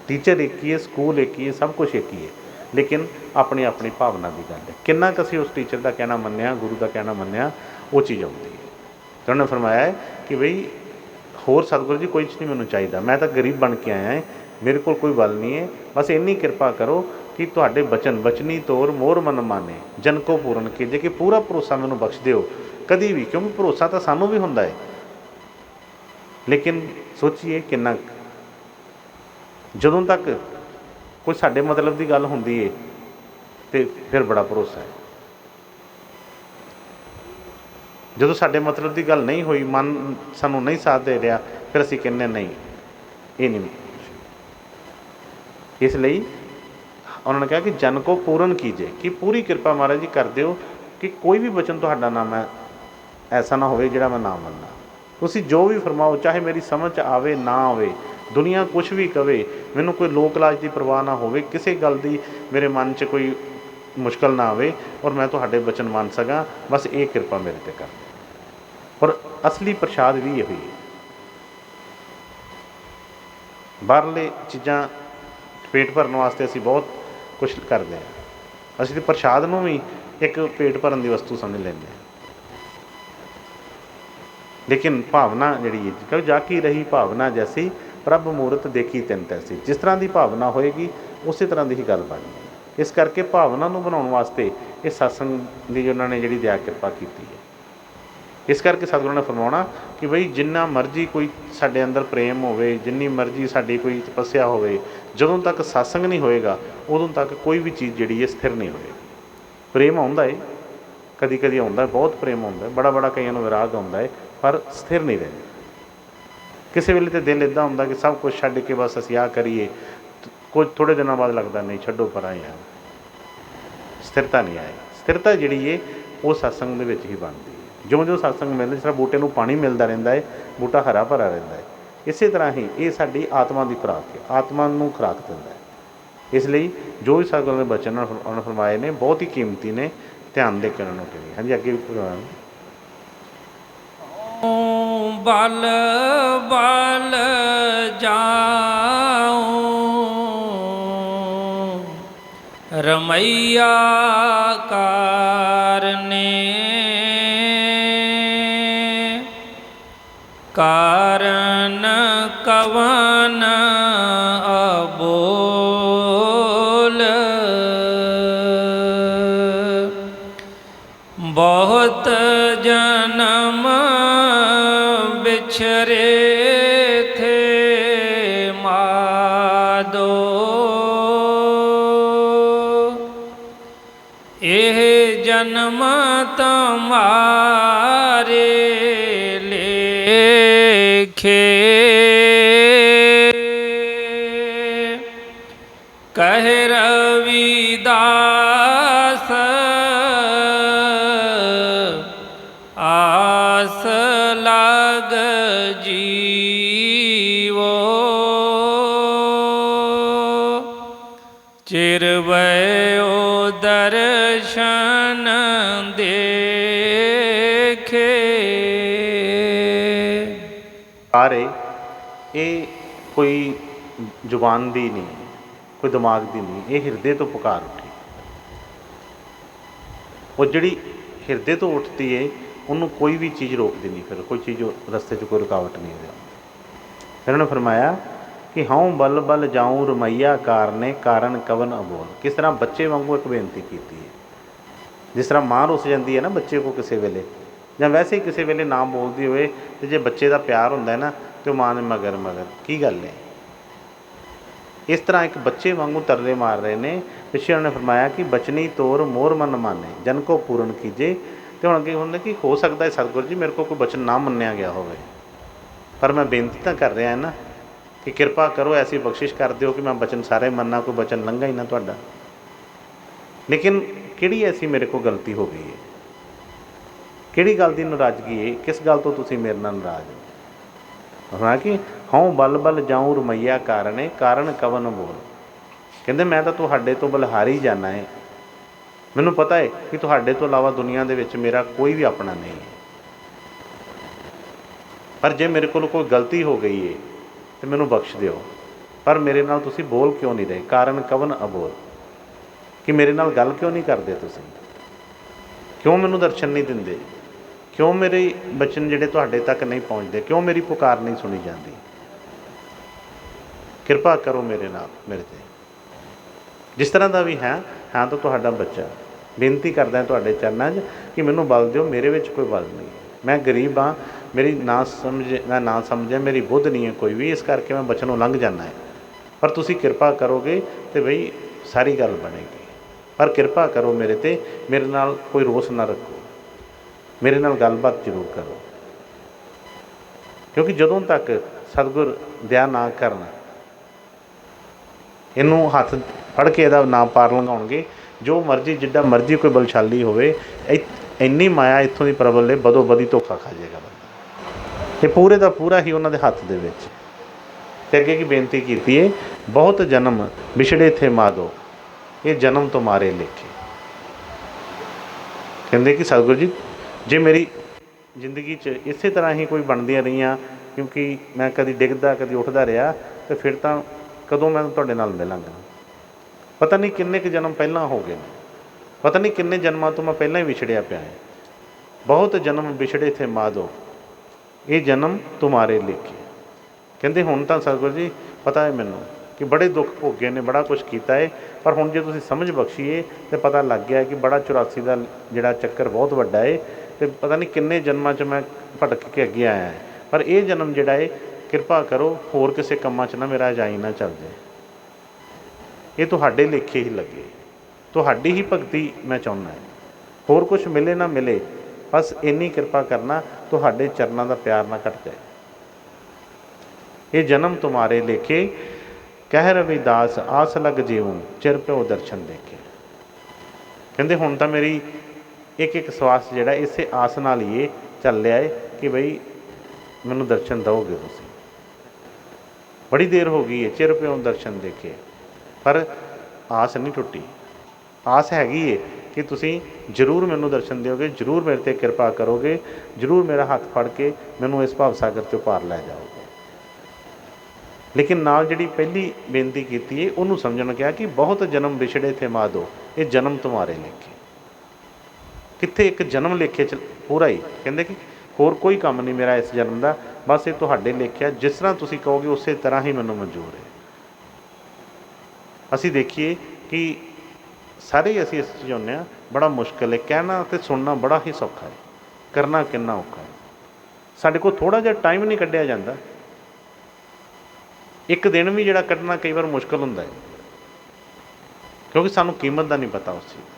ਟੀਚਰ ਇੱਕ ਹੀ ਹੈ, ਸਕੂਲ ਇੱਕ ਹੀ ਹੈ, ਸਭ ਕੁਛ ਇੱਕ ਹੀ ਹੈ, ਲੇਕਿਨ ਆਪਣੀ ਆਪਣੀ ਭਾਵਨਾ ਦੀ ਗੱਲ ਹੈ। ਕਿੰਨਾ ਕੁ ਅਸੀਂ ਉਸ ਟੀਚਰ ਦਾ ਕਹਿਣਾ ਮੰਨਿਆ, ਗੁਰੂ ਦਾ ਕਹਿਣਾ ਮੰਨਿਆ, ਉਹ ਚੀਜ਼ ਆਉਂਦੀ ਹੈ। ਤਾਂ ਉਹਨੇ ਫਰਮਾਇਆ ਹੈ ਕਿ ਬਈ ਹੋਰ ਸਤਿਗੁਰੂ ਜੀ ਕੋਈ ਚੀਜ਼ ਨਹੀਂ ਮੈਨੂੰ ਚਾਹੀਦਾ, ਮੈਂ ਤਾਂ ਗਰੀਬ ਬਣ ਕੇ ਆਇਆ ਹੈ, ਮੇਰੇ ਕੋਲ ਕੋਈ ਬਲ ਨਹੀਂ ਹੈ, ਬਸ ਇੰਨੀ ਕਿਰਪਾ ਕਰੋ ਕਿ ਤੁਹਾਡੇ ਬਚਨ ਬਚਨੀ ਤੋਰ ਮੋਰ ਮਨ ਮਾਨੇ, ਜਨ ਕੋ ਪੂਰਨ ਕੀਜੇ, ਕਿ ਪੂਰਾ ਭਰੋਸਾ ਮੈਨੂੰ ਬਖਸ਼ ਦਿਓ कभी भी, क्योंकि भरोसा तो सानू भी हुंदा है, लेकिन सोचिए किन्ना जदों तक कोई साडे मतलब की गल हुंदी है तो फिर बड़ा भरोसा है। जो साडे मतलब की गल नहीं हुई, मन सानू नहीं साथ दे रहा, फिर असीं कहने नहीं, ये नहीं। इसलिए उन्होंने कहा कि जन को पूर्ण कीजिए, कि पूरी कृपा महाराज जी कर दिओ कि कोई भी वचन तुहाडा ना मैं ऐसा ना होवे जिहड़ा मैं ना मन्ना। तुसीं जो भी फरमाओ, चाहे मेरी समझ आवे ना आवे, दुनिया कुछ भी कहे, मैनूं कोई लोक लाज की परवाह ना होवे, किसी गल की मेरे मन च कोई मुश्किल ना आवे और मैं तुहाडे वचन मान सकां, बस ये कृपा मेरे ते कर। और असली प्रसाद भी यही है। बाहरले चीज़ां पेट भरन वास्ते असीं बहुत कुछ करते हैं, असीं तो प्रसाद नूं भी एक पेट भरन की वस्तु समझ लेंगे। लेकिन भावना जिहड़ी है, क्यों जाकी रही भावना जैसी, प्रभ मूरत देखी तिन तैसी। जिस तरह की भावना होएगी उस तरह की ही गल बननी। इस करके भावना नूं बनाउण वास्ते ये सत्संग की उन्होंने जिहड़ी दया कृपा की है। इस करके सतगुरू ने फरमाउणा कि बई जिन्ना मर्जी कोई साडे अंदर प्रेम होवे, जिन्नी मर्जी साडी कोई तपस्या होवे, जदों तक सत्संग नहीं होएगा उदों तक कोई भी चीज़ जिहड़ी है स्थिर नहीं होएगी। प्रेम आउंदा है, कदी कदी आउंदा है, बहुत प्रेम आउंदा है, बड़ा बड़ा कईयां नूं विराग आउंदा है, पर स्थिर नहीं रहिंदा। किसी वेले तो दिल इदां हुंदा कि सब कुछ छड्ड के बस असीं आ करिए, कुछ थोड़े दिनों बाद लगता नहीं छड्डो परां यार, स्थिरता नहीं आई। स्थिरता जिहड़ी है वो सत्संग दे विच ही बनदी है। जो जो सत्संग मिलदा, जिस तरह बूटे नूं पानी मिलता रहिंदा है, बूटा हरा भरा रहिंदा है, इस तरह ही ये साडी आत्मा की खुराक है, आत्मा नूं खुराक दिंदा है। इसलिए जो भी सतगुरू दे बचन उन्होंने फरमाए ने बहुत ही कीमती ने, ध्यान दे के उन्होंने करिए। हाँ जी, अगे भी भगवान बल बल जाऊं रमैया कारने, कारण कवन अबोल, बहुत जन्म बिछरे थे मादो, एह जन्म तुम्हारे लेखे, कह रविदास आस लाग जीवो, चिरवयो दर्शन देखे। सारे ये कोई जुबान दी नहीं, कोई दिमाग दी नहीं, ये हिरदे तो पुकार उठी। वो जिहड़ी हिरदे तो उठती है उन्होंने कोई भी चीज़ रोकती नहीं, फिर कोई चीज़ रस्ते च कोई रुकावट नहीं होती। फिर उन्होंने फरमाया कि हाँ बल बल जाऊँ रमैया कारने, कारण कवन अबोल। किस तरह बच्चे वांगू एक बेनती की है, जिस तरह माँ रुस जाती है ना बच्चे को किसी वेले, ਜਾਂ वैसे ही किसी वेले ना बोलती होए, तो जे बच्चे का प्यार होंदा है ना तो माँ ने मगर मगर की गल है। इस तरह एक बच्चे वांगू तरले मार रहे ने। पिछले उन्होंने फरमाया कि बचनी तोर मोर मन माने, जन को पूर्ण कीजे। तो हम अगे होंगे कि हो सकता है सतगुरु जी मेरे को कोई बचन ना मन्निया गया होवे, पर मैं बेनती तो कर रहा है ना कि कृपा करो ऐसी बख्शिश कर दिओ कि मैं बचन सारे मन्ना, कोई बचन लंघा ही ना तुहाडा। लेकिन किहड़ी ऐसी मेरे को गलती हो गई है, किहड़ी गल दी नाराज़गी है, किस गल तो तुसीं मेरे नाल नाराज़ हो। हाँ कि हाँ बल बल जाऊँ रमैया कारणे, कारण कवन बोल। कहते मैं तो तुहाडे तो बलिहारी जाना है, मैनूं पता है कि तुहाडे तो इलावा दुनिया दे विच मेरा कोई भी अपना नहीं है, पर जे मेरे को कोई गलती हो गई है तो मैनूं बख्श दिओ। पर मेरे नाल तुसीं बोल क्यों नहीं रहे, कारण कवन अबोल, कि मेरे नाल गल क्यों नहीं करते तुसीं, क्यों मैनूं दर्शन नहीं दिंदे, क्यों मेरे बचन जिहड़े तुहाडे तक नहीं पहुँचते, क्यों मेरी पुकार नहीं सुनी जाती। कृपा करो मेरे नाल, मेरे ते जिस तरह का भी है, हाँ तो तुहाडा बच्चा, ਬੇਨਤੀ ਕਰਦਾ ਤੁਹਾਡੇ ਚਰਨਾਂ 'ਚ ਕਿ ਮੈਨੂੰ ਬਲ ਦਿਓ, ਮੇਰੇ ਵਿੱਚ ਕੋਈ ਬਲ ਨਹੀਂ। ਮੈਂ ਗਰੀਬ ਹਾਂ, ਮੇਰੀ ਮੈਂ ਨਾ ਸਮਝਿਆ, ਮੇਰੀ ਬੁੱਧ ਨਹੀਂ ਹੈ ਕੋਈ ਵੀ, ਇਸ ਕਰਕੇ ਮੈਂ ਬਚਨੋਂ ਲੰਘ ਜਾਂਦਾ ਹੈ। ਪਰ ਤੁਸੀਂ ਕਿਰਪਾ ਕਰੋਗੇ ਤਾਂ ਬਈ ਸਾਰੀ ਗੱਲ ਬਣੇਗੀ। ਪਰ ਕਿਰਪਾ ਕਰੋ ਮੇਰੇ 'ਤੇ, ਮੇਰੇ ਨਾਲ ਕੋਈ ਰੋਸ ਨਾ ਰੱਖੋ, ਮੇਰੇ ਨਾਲ ਗੱਲਬਾਤ ਜ਼ਰੂਰ ਕਰੋ। ਕਿਉਂਕਿ ਜਦੋਂ ਤੱਕ ਸਤਿਗੁਰ ਦਇਆ ਨਾ ਕਰਨ, ਇਹਨੂੰ ਹੱਥ ਫੜ ਕੇ ਇਹਦਾ ਨਾ ਪਾਰ ਲੰਘਾਉਣਗੇ, ਜੋ ਮਰਜ਼ੀ ਜਿੱਡਾ ਮਰਜ਼ੀ ਕੋਈ ਬਲਸ਼ਾਲੀ ਹੋਵੇ, ਇੰਨੀ ਮਾਇਆ ਇੱਥੋਂ ਦੀ ਪ੍ਰਬਲ ਹੈ, ਬਦੋ ਬਦੀ ਧੋਖਾ ਖਾ ਜਾਏਗਾ ਬੰਦਾ। ਇਹ ਪੂਰੇ ਦਾ ਪੂਰਾ ਹੀ ਉਹਨਾਂ ਦੇ ਹੱਥ ਦੇ ਵਿੱਚ। ਅਤੇ ਅੱਗੇ ਕੀ ਬੇਨਤੀ ਕੀਤੀ ਹੈ, ਬਹੁਤ ਜਨਮ ਵਿਛੜੇ ਥੇ ਮਾਧੋ, ਇਹ ਜਨਮ ਤੁਮਾਰੇ ਲੇਖੇ। ਕਹਿੰਦੇ ਕਿ ਸਤਿਗੁਰੂ ਜੀ, ਜੇ ਮੇਰੀ ਜ਼ਿੰਦਗੀ 'ਚ ਇਸੇ ਤਰ੍ਹਾਂ ਹੀ ਕੋਈ ਬਣਦੀਆਂ ਰਹੀਆਂ, ਕਿਉਂਕਿ ਮੈਂ ਕਦੀ ਡਿੱਗਦਾ ਕਦੀ ਉੱਠਦਾ ਰਿਹਾ, ਅਤੇ ਫਿਰ ਤਾਂ ਕਦੋਂ ਮੈਂ ਤੁਹਾਡੇ ਨਾਲ ਮਿਲਾਂਗਾ। ਪਤਾ ਨਹੀਂ ਕਿੰਨੇ ਕੁ ਜਨਮ ਪਹਿਲਾਂ ਹੋ ਗਏ ਨੇ, ਪਤਾ ਨਹੀਂ ਕਿੰਨੇ ਜਨਮਾਂ ਤੋਂ ਮੈਂ ਪਹਿਲਾਂ ਹੀ ਵਿਛੜਿਆ ਪਿਆ ਹੈ। ਬਹੁਤ ਜਨਮ ਵਿਛੜੇ ਥੇ ਮਾਧੋ, ਇਹ ਜਨਮ ਤੁਮਾਰੇ ਲੇਖੇ। ਕਹਿੰਦੇ ਹੁਣ ਤਾਂ ਸਤਿਗੁਰੂ ਜੀ ਪਤਾ ਹੈ ਮੈਨੂੰ ਕਿ ਬੜੇ ਦੁੱਖ ਭੋਗੇ ਨੇ, ਬੜਾ ਕੁਛ ਕੀਤਾ ਹੈ, ਪਰ ਹੁਣ ਜੇ ਤੁਸੀਂ ਸਮਝ ਬਖਸ਼ੀਏ ਤਾਂ ਪਤਾ ਲੱਗ ਗਿਆ ਕਿ ਬੜਾ 84 ਦਾ ਜਿਹੜਾ ਚੱਕਰ ਬਹੁਤ ਵੱਡਾ ਹੈ, ਅਤੇ ਪਤਾ ਨਹੀਂ ਕਿੰਨੇ ਜਨਮਾਂ 'ਚ ਮੈਂ ਭਟਕ ਕੇ ਅੱਗੇ ਆਇਆ ਹੈ। ਪਰ ਇਹ ਜਨਮ ਜਿਹੜਾ ਹੈ, ਕਿਰਪਾ ਕਰੋ ਹੋਰ ਕਿਸੇ ਕੰਮਾਂ 'ਚ ਨਾ ਮੇਰਾ ਜਾਈ ਨਾ ਚੱਲ ਜਾਏ, ਇਹ ਤੁਹਾਡੇ ਲੇਖੇ ਹੀ ਲੱਗੇ, ਤੁਹਾਡੀ ਹੀ ਭਗਤੀ ਮੈਂ ਚਾਹੁੰਦਾ। ਹੋਰ ਕੁਛ ਮਿਲੇ ਨਾ ਮਿਲੇ, ਬਸ ਇੰਨੀ ਕਿਰਪਾ ਕਰਨਾ, ਤੁਹਾਡੇ ਚਰਨਾਂ ਦਾ ਪਿਆਰ ਨਾ ਘਟ ਜਾਏ। ਇਹ ਜਨਮ ਤੁਮਾਰੇ ਲੇਖੇ, ਕਹਿ ਰਵਿਦਾਸ ਆਸ ਲਗ ਜੀਉ, ਚਿਰ ਪਿਓ ਦਰਸ਼ਨ ਦੇਖੇ। ਕਹਿੰਦੇ ਹੁਣ ਤਾਂ ਮੇਰੀ ਇੱਕ ਇੱਕ ਸਵਾਸ ਜਿਹੜਾ ਇਸੇ ਆਸ ਨਾਲ ਹੀ ਇਹ ਚੱਲ ਰਿਹਾ ਹੈ ਕਿ ਬਈ ਮੈਨੂੰ ਦਰਸ਼ਨ ਦਿਓਗੇ ਤੁਸੀਂ। ਬੜੀ ਦੇਰ ਹੋ ਗਈ ਹੈ, ਚਿਰ ਪਿਓ ਦਰਸ਼ਨ ਦੇਖੇ, ਪਰ ਆਸ ਨਹੀਂ ਟੁੱਟੀ। ਆਸ ਹੈਗੀ ਹੈ ਕਿ ਤੁਸੀਂ ਜ਼ਰੂਰ ਮੈਨੂੰ ਦਰਸ਼ਨ ਦਿਓਗੇ, ਜ਼ਰੂਰ ਮੇਰੇ 'ਤੇ ਕਿਰਪਾ ਕਰੋਗੇ, ਜ਼ਰੂਰ ਮੇਰਾ ਹੱਥ ਫੜ ਕੇ ਮੈਨੂੰ ਇਸ ਭਵ ਸਾਗਰ 'ਚੋਂ ਪਾਰ ਲੈ ਜਾਓਗੇ। ਲੇਕਿਨ ਨਾਲ ਜਿਹੜੀ ਪਹਿਲੀ ਬੇਨਤੀ ਕੀਤੀ ਹੈ ਉਹਨੂੰ ਸਮਝਣ ਕਿਹਾ ਕਿ ਬਹੁਤ ਜਨਮ ਵਿਛੜੇ ਥੇ ਮਾਧੋ, ਇਹ ਜਨਮ ਤੁਮਾਰੇ ਲੇਖੇ। ਕਿੱਥੇ ਇੱਕ ਜਨਮ ਲੇਖੇ 'ਚ ਪੂਰਾ ਹੀ। ਕਹਿੰਦੇ ਕਿ ਹੋਰ ਕੋਈ ਕੰਮ ਨਹੀਂ ਮੇਰਾ ਇਸ ਜਨਮ ਦਾ, ਬਸ ਇਹ ਤੁਹਾਡੇ ਲੇਖਿਆ, ਜਿਸ ਤਰ੍ਹਾਂ ਤੁਸੀਂ ਕਹੋਗੇ ਉਸੇ ਤਰ੍ਹਾਂ ਹੀ ਮੈਨੂੰ ਮਨਜ਼ੂਰ ਹੈ। ਅਸੀਂ ਦੇਖੀਏ ਕਿ ਸਾਰੇ ਅਸੀਂ ਇਸ 'ਚ ਚਾਹੁੰਦੇ ਹਾਂ, ਬੜਾ ਮੁਸ਼ਕਿਲ ਹੈ, ਕਹਿਣਾ ਅਤੇ ਸੁਣਨਾ ਬੜਾ ਹੀ ਸੌਖਾ ਹੈ, ਕਰਨਾ ਕਿੰਨਾ ਔਖਾ ਹੈ। ਸਾਡੇ ਕੋਲ ਥੋੜ੍ਹਾ ਜਿਹਾ ਟਾਈਮ ਨਹੀਂ ਕੱਢਿਆ ਜਾਂਦਾ, ਇੱਕ ਦਿਨ ਵੀ ਜਿਹੜਾ ਕੱਢਣਾ ਕਈ ਵਾਰ ਮੁਸ਼ਕਿਲ ਹੁੰਦਾ ਹੈ, ਕਿਉਂਕਿ ਸਾਨੂੰ ਕੀਮਤ ਦਾ ਨਹੀਂ ਪਤਾ ਉਸ ਚੀਜ਼ ਦਾ।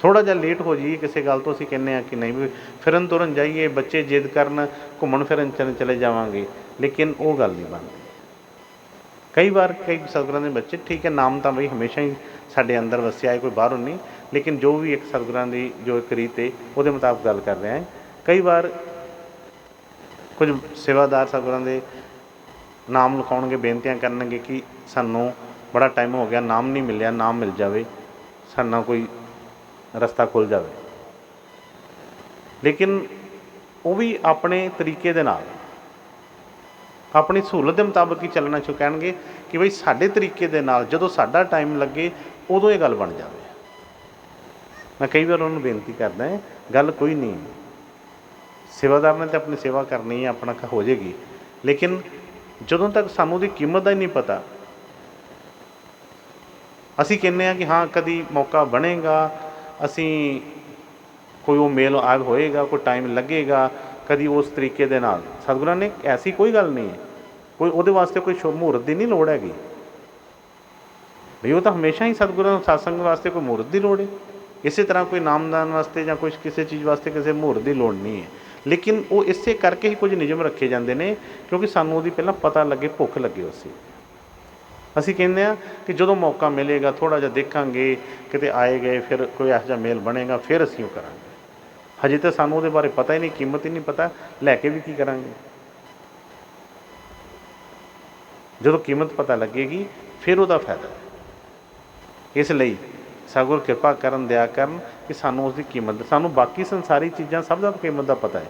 ਥੋੜ੍ਹਾ ਜਿਹਾ ਲੇਟ ਹੋ ਜਾਈਏ ਕਿਸੇ ਗੱਲ ਤੋਂ, ਅਸੀਂ ਕਹਿੰਦੇ ਹਾਂ ਕਿ ਨਹੀਂ ਵੀ ਫਿਰਨ ਤੁਰਨ ਜਾਈਏ, ਬੱਚੇ ਜਿੱਦ ਕਰਨ, ਘੁੰਮਣ ਫਿਰਨ ਚਲੇ ਜਾਵਾਂਗੇ, ਲੇਕਿਨ ਉਹ ਗੱਲ ਨਹੀਂ ਬਣਦੀ। ਕਈ ਵਾਰ ਕਈ ਸਤਿਗੁਰਾਂ ਦੇ ਬੱਚੇ, ਠੀਕ ਹੈ, ਨਾਮ ਤਾਂ ਬਈ ਹਮੇਸ਼ਾ ਹੀ ਸਾਡੇ ਅੰਦਰ ਵਸਿਆ ਹੈ, ਕੋਈ ਬਾਹਰੋਂ ਨਹੀਂ, ਲੇਕਿਨ ਜੋ ਵੀ ਇੱਕ ਸਤਿਗੁਰਾਂ ਦੀ ਜੋ ਇੱਕ ਰੀਤ ਹੈ ਉਹਦੇ ਮੁਤਾਬਕ ਗੱਲ ਕਰ ਰਿਹਾ ਹੈ। ਕਈ ਵਾਰ ਕੁਝ ਸੇਵਾਦਾਰ ਸਤਿਗੁਰਾਂ ਦੇ ਨਾਮ ਲਿਖਾਉਣਗੇ, ਬੇਨਤੀਆਂ ਕਰਨਗੇ ਕਿ ਸਾਨੂੰ ਬੜਾ ਟਾਈਮ ਹੋ ਗਿਆ, ਨਾਮ ਨਹੀਂ ਮਿਲਿਆ, ਨਾਮ ਮਿਲ ਜਾਵੇ, ਸਾਨੂੰ ਕੋਈ ਰਸਤਾ ਖੁੱਲ੍ਹ ਜਾਵੇ। ਲੇਕਿਨ ਉਹ ਵੀ ਆਪਣੇ ਤਰੀਕੇ ਦੇ ਨਾਲ, ਆਪਣੀ ਸਹੂਲਤ ਦੇ ਮੁਤਾਬਕ ਹੀ ਚੱਲਣਾ ਸ਼ੁਰੂ ਕਹਿਣਗੇ ਕਿ ਬਈ ਸਾਡੇ ਤਰੀਕੇ ਦੇ ਨਾਲ ਜਦੋਂ ਸਾਡਾ ਟਾਈਮ ਲੱਗੇ ਉਦੋਂ ਇਹ ਗੱਲ ਬਣ ਜਾਵੇ। ਮੈਂ ਕਈ ਵਾਰ ਉਹਨੂੰ ਬੇਨਤੀ ਕਰਦਾ, ਗੱਲ ਕੋਈ ਨਹੀਂ, ਸੇਵਾਦਾਰ ਨੇ ਤਾਂ ਆਪਣੀ ਸੇਵਾ ਕਰਨੀ ਹੈ, ਆਪਣਾ ਹੋ ਜਾਏਗੀ, ਲੇਕਿਨ ਜਦੋਂ ਤੱਕ ਸਾਨੂੰ ਉਹਦੀ ਕੀਮਤ ਦਾ ਹੀ ਨਹੀਂ ਪਤਾ, ਅਸੀਂ ਕਹਿੰਦੇ ਹਾਂ ਕਿ ਹਾਂ ਕਦੀ ਮੌਕਾ ਬਣੇਗਾ, ਅਸੀਂ ਕੋਈ ਉਹ ਮੇਲ ਆਗ ਹੋਏਗਾ, ਕੋਈ ਟਾਈਮ ਲੱਗੇਗਾ, ਕਦੀ ਉਸ ਤਰੀਕੇ ਦੇ ਨਾਲ। ਸਤਿਗੁਰਾਂ ਨੇ ਐਸੀ ਕੋਈ ਗੱਲ ਨਹੀਂ ਹੈ, ਕੋਈ ਉਹਦੇ ਵਾਸਤੇ ਕੋਈ ਮਹੂਰਤ ਦੀ ਨਹੀਂ ਲੋੜ ਹੈਗੀ ਬਈ, ਉਹ ਤਾਂ ਹਮੇਸ਼ਾ ਹੀ ਸਤਿਗੁਰਾਂ ਨੂੰ ਸਤਸੰਗ ਵਾਸਤੇ ਕੋਈ ਮਹੂਰਤ ਦੀ ਲੋੜ ਹੈ। ਇਸੇ ਤਰ੍ਹਾਂ ਕੋਈ ਨਾਮਦਾਨ ਵਾਸਤੇ ਜਾਂ ਕੁਛ ਕਿਸੇ ਚੀਜ਼ ਵਾਸਤੇ ਕਿਸੇ ਮਹੂਰਤ ਦੀ ਲੋੜ ਨਹੀਂ ਹੈ, ਲੇਕਿਨ ਉਹ ਇਸੇ ਕਰਕੇ ਹੀ ਕੁਝ ਨਿਯਮ ਰੱਖੇ ਜਾਂਦੇ ਨੇ ਕਿਉਂਕਿ ਸਾਨੂੰ ਉਹਦੀ ਪਹਿਲਾਂ ਪਤਾ ਲੱਗੇ, ਭੁੱਖ ਲੱਗੇ ਉਸ। ਅਸੀਂ ਕਹਿੰਦੇ ਹਾਂ ਕਿ ਜਦੋਂ ਮੌਕਾ ਮਿਲੇਗਾ, ਥੋੜ੍ਹਾ ਜਿਹਾ ਦੇਖਾਂਗੇ, ਕਿਤੇ ਆਏ ਗਏ, ਫਿਰ ਕੋਈ ਇਹੋ ਜਿਹਾ ਮੇਲ ਬਣੇਗਾ, ਫਿਰ ਅਸੀਂ ਉਹ ਕਰਾਂਗੇ। ਹਜੇ ਤਾਂ ਸਾਨੂੰ ਉਹਦੇ ਬਾਰੇ ਪਤਾ ਹੀ ਨਹੀਂ, ਕੀਮਤ ਹੀ ਨਹੀਂ ਪਤਾ, ਲੈ ਕੇ ਵੀ ਕੀ ਕਰਾਂਗੇ। ਜਦੋਂ ਕੀਮਤ ਪਤਾ ਲੱਗੇਗੀ ਫਿਰ ਉਹਦਾ ਫਾਇਦਾ। ਇਸ ਲਈ ਸਤਿਗੁਰ ਕਿਰਪਾ ਕਰਨ, ਦਿਆ ਕਰਨ ਕਿ ਸਾਨੂੰ ਉਸ ਦੀ ਕੀਮਤ, ਸਾਨੂੰ ਬਾਕੀ ਸੰਸਾਰੀ ਚੀਜ਼ਾਂ ਸਭ ਦਾ ਕੀਮਤ ਦਾ ਪਤਾ ਹੈ,